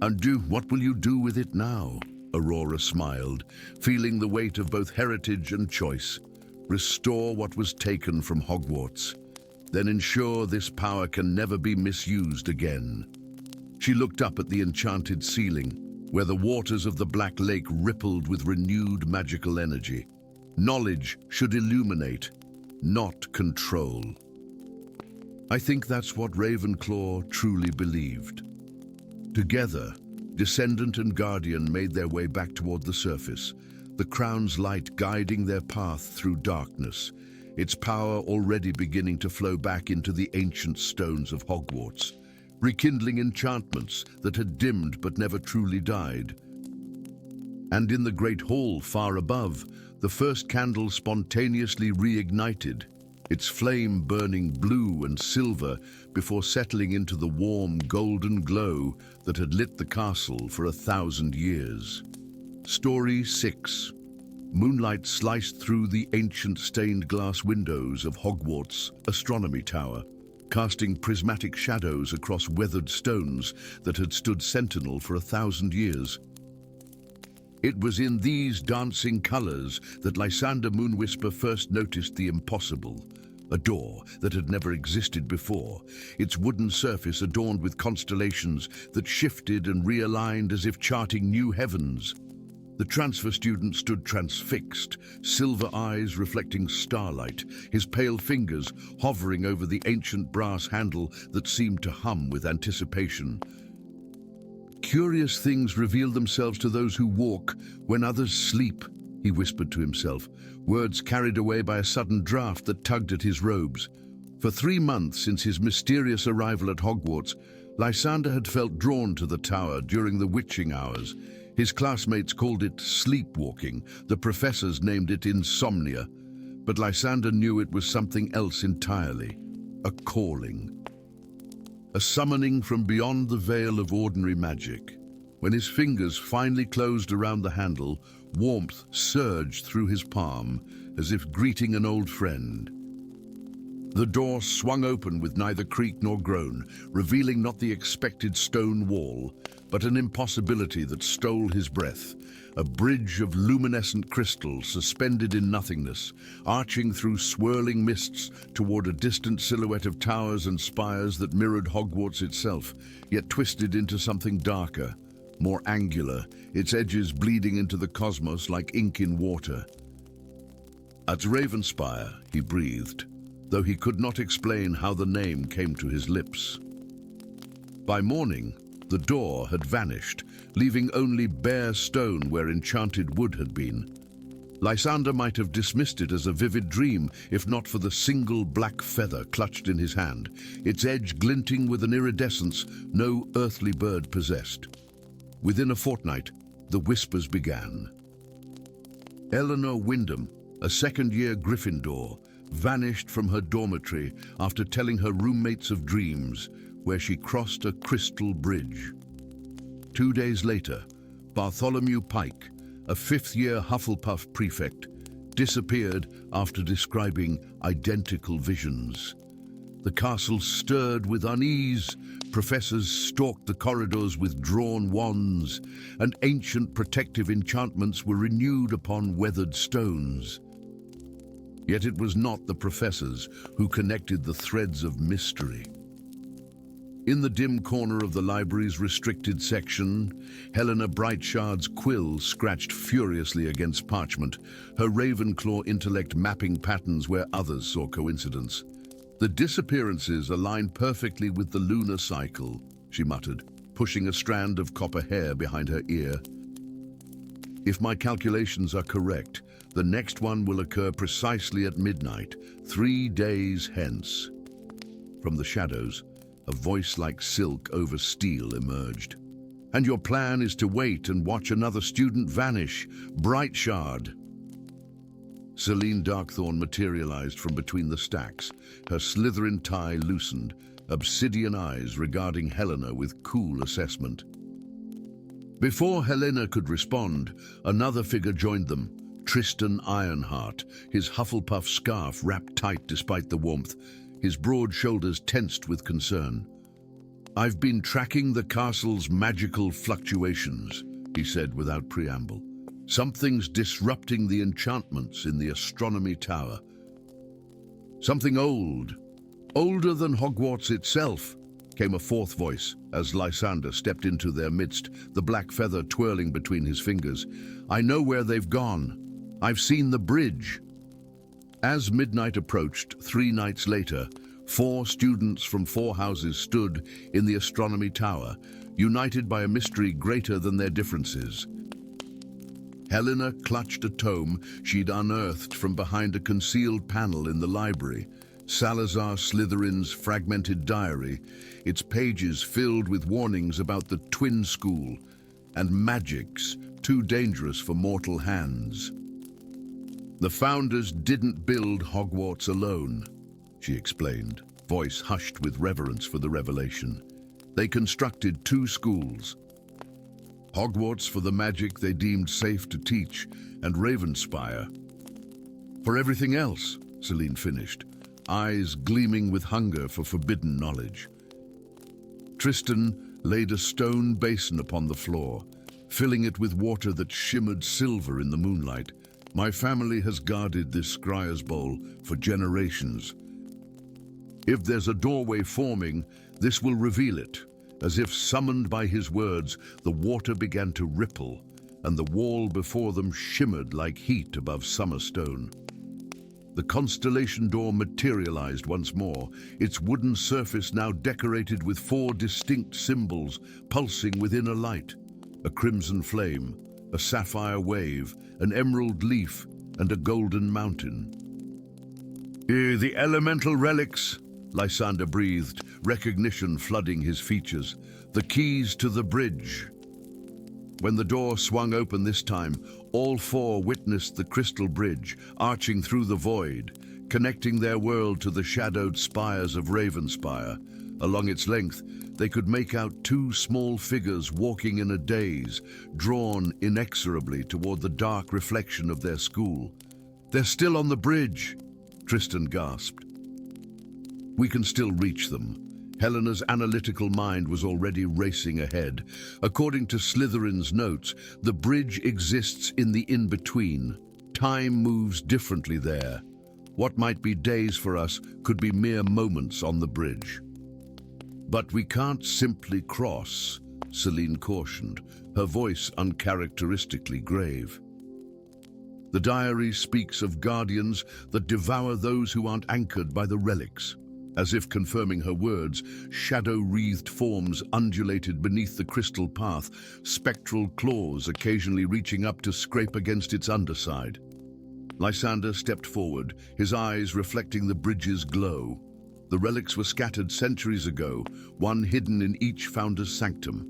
"And what will you do with it now?" Aurora smiled, feeling the weight of both heritage and choice. "Restore what was taken from Hogwarts, then ensure this power can never be misused again." She looked up at the enchanted ceiling, where the waters of the Black Lake rippled with renewed magical energy. Knowledge should illuminate, not control. I think that's what Ravenclaw truly believed. Together, Descendant and Guardian made their way back toward the surface, the crown's light guiding their path through darkness, its power already beginning to flow back into the ancient stones of Hogwarts, rekindling enchantments that had dimmed but never truly died. And in the great hall far above, the first candle spontaneously reignited, its flame burning blue and silver before settling into the warm golden glow that had lit the castle for 1,000 years. Story 6. Moonlight sliced through the ancient stained glass windows of Hogwarts' astronomy tower, casting prismatic shadows across weathered stones that had stood sentinel for 1,000 years. It was in these dancing colors that Lysander Moonwhisper first noticed the impossible. A door that had never existed before, its wooden surface adorned with constellations that shifted and realigned as if charting new heavens. The transfer student stood transfixed, silver eyes reflecting starlight, his pale fingers hovering over the ancient brass handle that seemed to hum with anticipation. "Curious things reveal themselves to those who walk when others sleep," he whispered to himself, words carried away by a sudden draft that tugged at his robes. For 3 months since his mysterious arrival at Hogwarts, Lysander had felt drawn to the tower during the witching hours. His classmates called it sleepwalking, the professors named it insomnia, but Lysander knew it was something else entirely, a calling. A summoning from beyond the veil of ordinary magic. When his fingers finally closed around the handle, warmth surged through his palm, as if greeting an old friend. The door swung open with neither creak nor groan, revealing not the expected stone wall, but an impossibility that stole his breath. A bridge of luminescent crystal suspended in nothingness, arching through swirling mists toward a distant silhouette of towers and spires that mirrored Hogwarts itself, yet twisted into something darker, more angular, its edges bleeding into the cosmos like ink in water. At Ravenspire, he breathed, though he could not explain how the name came to his lips. By morning, the door had vanished, leaving only bare stone where enchanted wood had been. Lysander might have dismissed it as a vivid dream, if not for the single black feather clutched in his hand, its edge glinting with an iridescence no earthly bird possessed. Within a fortnight, the whispers began. Eleanor Wyndham, a second-year Gryffindor, vanished from her dormitory after telling her roommates of dreams, where she crossed a crystal bridge. 2 days later, Bartholomew Pike, a fifth-year Hufflepuff prefect, disappeared after describing identical visions. The castle stirred with unease, professors stalked the corridors with drawn wands, and ancient protective enchantments were renewed upon weathered stones. Yet it was not the professors who connected the threads of mystery. In the dim corner of the library's restricted section, Helena Brightshard's quill scratched furiously against parchment, her Ravenclaw intellect mapping patterns where others saw coincidence. The disappearances align perfectly with the lunar cycle, she muttered, pushing a strand of copper hair behind her ear. If my calculations are correct, the next one will occur precisely at midnight, 3 days hence. From the shadows, a voice like silk over steel emerged. And your plan is to wait and watch another student vanish, Brightshard. Celine Darkthorn materialized from between the stacks, her Slytherin tie loosened, obsidian eyes regarding Helena with cool assessment. Before Helena could respond, another figure joined them, Tristan Ironheart, his Hufflepuff scarf wrapped tight despite the warmth, his broad shoulders tensed with concern. "I've been tracking the castle's magical fluctuations," he said without preamble. "Something's disrupting the enchantments in the astronomy tower. Something old, older than Hogwarts itself," came a fourth voice as Lysander stepped into their midst, the black feather twirling between his fingers. "I know where they've gone. I've seen the bridge." As midnight approached, 3 nights later, 4 students from 4 houses stood in the astronomy tower, united by a mystery greater than their differences. Helena clutched a tome she'd unearthed from behind a concealed panel in the library, Salazar Slytherin's fragmented diary, its pages filled with warnings about the twin school and magics too dangerous for mortal hands. "The founders didn't build Hogwarts alone," she explained, voice hushed with reverence for the revelation. "They constructed 2 schools. Hogwarts for the magic they deemed safe to teach, and Ravenspire for everything else," Celine finished, eyes gleaming with hunger for forbidden knowledge. Tristan laid a stone basin upon the floor, filling it with water that shimmered silver in the moonlight. "My family has guarded this Scryer's bowl for generations. If there's a doorway forming, this will reveal it." As if summoned by his words, the water began to ripple, and the wall before them shimmered like heat above summer stone. The constellation door materialized once more, its wooden surface now decorated with 4 distinct symbols pulsing within a light: a crimson flame, a sapphire wave, an emerald leaf, and a golden mountain. "The elemental relics," Lysander breathed, recognition flooding his features. "The keys to the bridge." When the door swung open this time, all 4 witnessed the crystal bridge, arching through the void, connecting their world to the shadowed spires of Ravenspire. Along its length, they could make out 2 small figures walking in a daze, drawn inexorably toward the dark reflection of their school. "They're still on the bridge," Tristan gasped. We can still reach them. Helena's analytical mind was already racing ahead. According to Slytherin's notes, the bridge exists in the in-between. Time moves differently there. What might be days for us could be mere moments on the bridge. But we can't simply cross, Celine cautioned, her voice uncharacteristically grave. The diary speaks of guardians that devour those who aren't anchored by the relics. As if confirming her words, shadow-wreathed forms undulated beneath the crystal path, spectral claws occasionally reaching up to scrape against its underside. Lysander stepped forward, his eyes reflecting the bridge's glow. The relics were scattered centuries ago, one hidden in each founder's sanctum.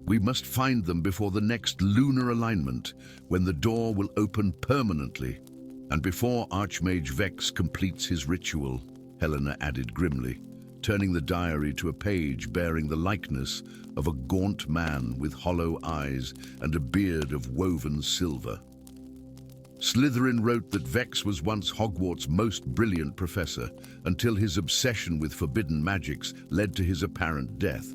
We must find them before the next lunar alignment, when the door will open permanently, and before Archmage Vex completes his ritual, Helena added grimly, turning the diary to a page bearing the likeness of a gaunt man with hollow eyes and a beard of woven silver. Slytherin wrote that Vex was once Hogwarts' most brilliant professor, until his obsession with forbidden magics led to his apparent death.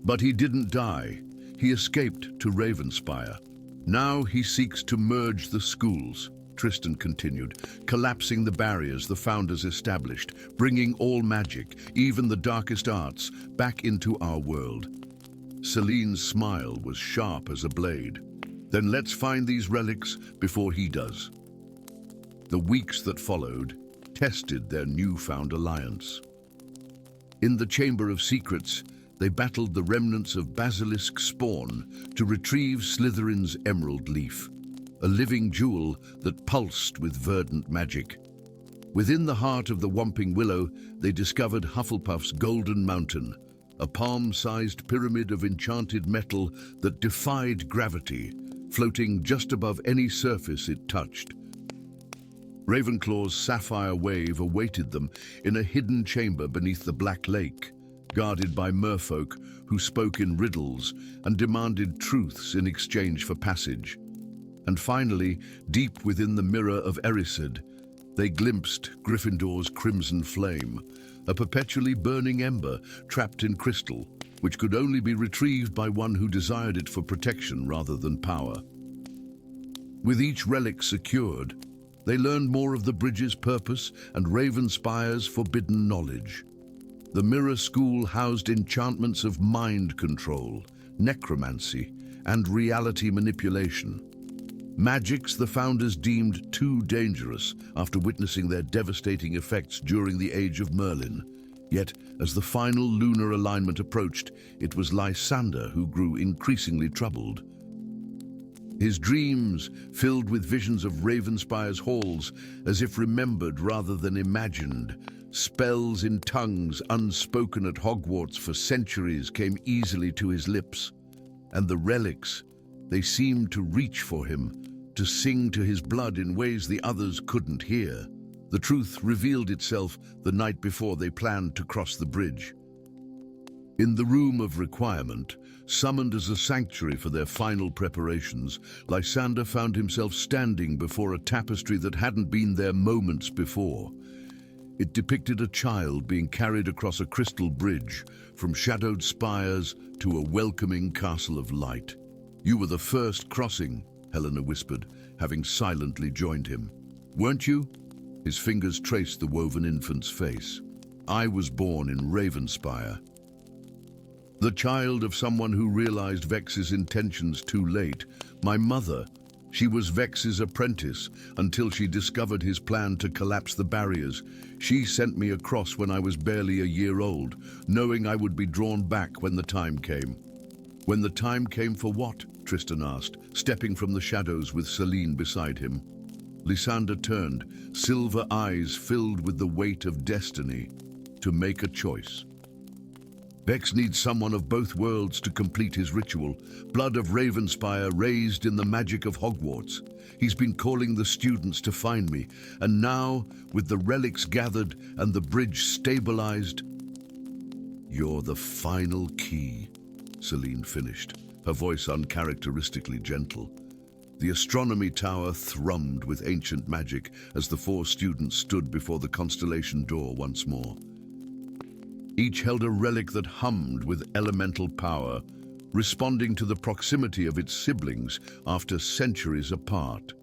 But he didn't die. He escaped to Ravenspire. Now he seeks to merge the schools, Tristan continued, collapsing the barriers the founders established, bringing all magic, even the darkest arts, back into our world. Celine's smile was sharp as a blade. Then let's find these relics before he does. The weeks that followed tested their newfound alliance. In the Chamber of Secrets, they battled the remnants of basilisk spawn to retrieve Slytherin's emerald leaf, a living jewel that pulsed with verdant magic. Within the heart of the Whomping Willow, they discovered Hufflepuff's Golden Mountain, a palm-sized pyramid of enchanted metal that defied gravity, floating just above any surface it touched. Ravenclaw's sapphire wave awaited them in a hidden chamber beneath the Black Lake, guarded by merfolk who spoke in riddles and demanded truths in exchange for passage. And finally, deep within the mirror of Erised, they glimpsed Gryffindor's crimson flame, a perpetually burning ember trapped in crystal, which could only be retrieved by one who desired it for protection rather than power. With each relic secured, they learned more of the bridge's purpose and Ravenspire's forbidden knowledge. The Mirror School housed enchantments of mind control, necromancy, and reality manipulation. Magics the founders deemed too dangerous after witnessing their devastating effects during the Age of Merlin. Yet, as the final lunar alignment approached, it was Lysander who grew increasingly troubled. His dreams, filled with visions of Ravenspire's halls, as if remembered rather than imagined, spells in tongues unspoken at Hogwarts for centuries came easily to his lips, and the relics, they seemed to reach for him, to sing to his blood in ways the others couldn't hear. The truth revealed itself the night before they planned to cross the bridge. In the Room of Requirement, summoned as a sanctuary for their final preparations, Lysander found himself standing before a tapestry that hadn't been there moments before. It depicted a child being carried across a crystal bridge, from shadowed spires to a welcoming castle of light. "You were the first crossing," Helena whispered, having silently joined him. "Weren't you?" His fingers traced the woven infant's face. "I was born in Ravenspire." The child of someone who realized Vex's intentions too late. My mother, she was Vex's apprentice until she discovered his plan to collapse the barriers. She sent me across when I was barely a year old, knowing I would be drawn back when the time came. "When the time came for what?" Tristan asked, stepping from the shadows with Celine beside him. Lysander turned, silver eyes filled with the weight of destiny, to make a choice. Vex needs someone of both worlds to complete his ritual, blood of Ravenspire raised in the magic of Hogwarts. He's been calling the students to find me, and now, with the relics gathered and the bridge stabilized, "You're the final key," Celine finished, her voice uncharacteristically gentle. The astronomy tower thrummed with ancient magic as the four students stood before the constellation door once more. Each held a relic that hummed with elemental power, responding to the proximity of its siblings after centuries apart.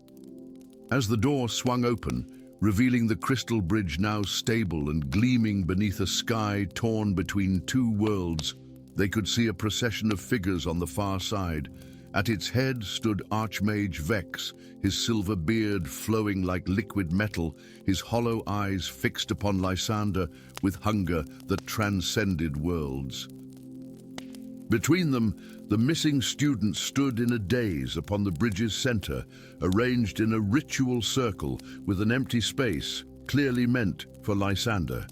As the door swung open, revealing the crystal bridge now stable and gleaming beneath a sky torn between two worlds, they could see a procession of figures on the far side. At its head stood Archmage Vex, his silver beard flowing like liquid metal, his hollow eyes fixed upon Lysander with hunger that transcended worlds. Between them, the missing students stood in a daze upon the bridge's center, arranged in a ritual circle with an empty space clearly meant for Lysander.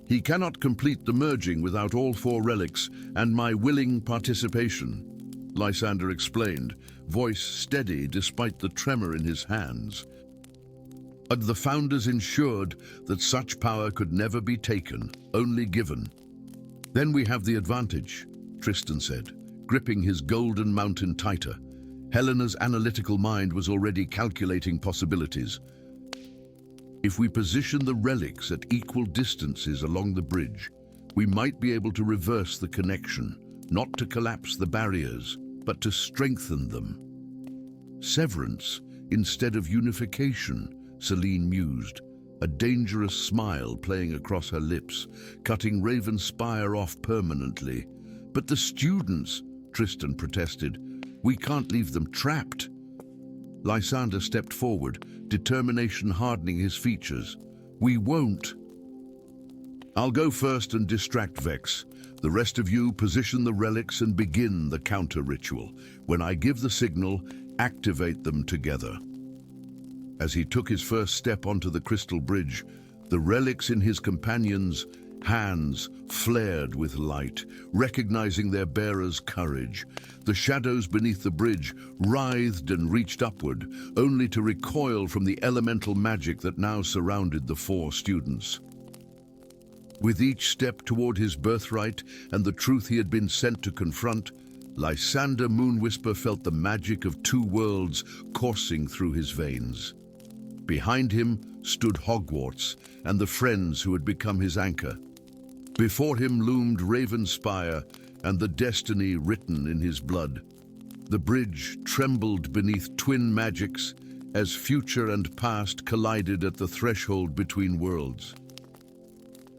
He cannot complete the merging without all four relics and my willing participation, Lysander explained, voice steady despite the tremor in his hands. But the founders ensured that such power could never be taken, only given. Then we have the advantage, Tristan said, gripping his golden mountain tighter. Helena's analytical mind was already calculating possibilities. If we position the relics at equal distances along the bridge, we might be able to reverse the connection, not to collapse the barriers, but to strengthen them. Severance instead of unification, Celine mused, a dangerous smile playing across her lips, cutting Ravenspire off permanently. But the students, Tristan protested, we can't leave them trapped. Lysander stepped forward, determination hardening his features. We won't. I'll go first and distract Vex. The rest of you position the relics and begin the counter ritual. When I give the signal, activate them together. As he took his first step onto the crystal bridge, the relics in his companions' hands flared with light, recognizing their bearer's courage. The shadows beneath the bridge writhed and reached upward, only to recoil from the elemental magic that now surrounded the four students. With each step toward his birthright and the truth he had been sent to confront, Lysander Moonwhisper felt the magic of two worlds coursing through his veins. Behind him stood Hogwarts and the friends who had become his anchor. Before him loomed Ravenspire and the destiny written in his blood. The bridge trembled beneath twin magics as future and past collided at the threshold between worlds.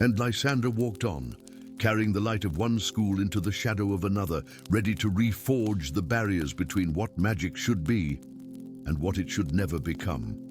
And Lysander walked on, carrying the light of one school into the shadow of another, ready to reforge the barriers between what magic should be and what it should never become.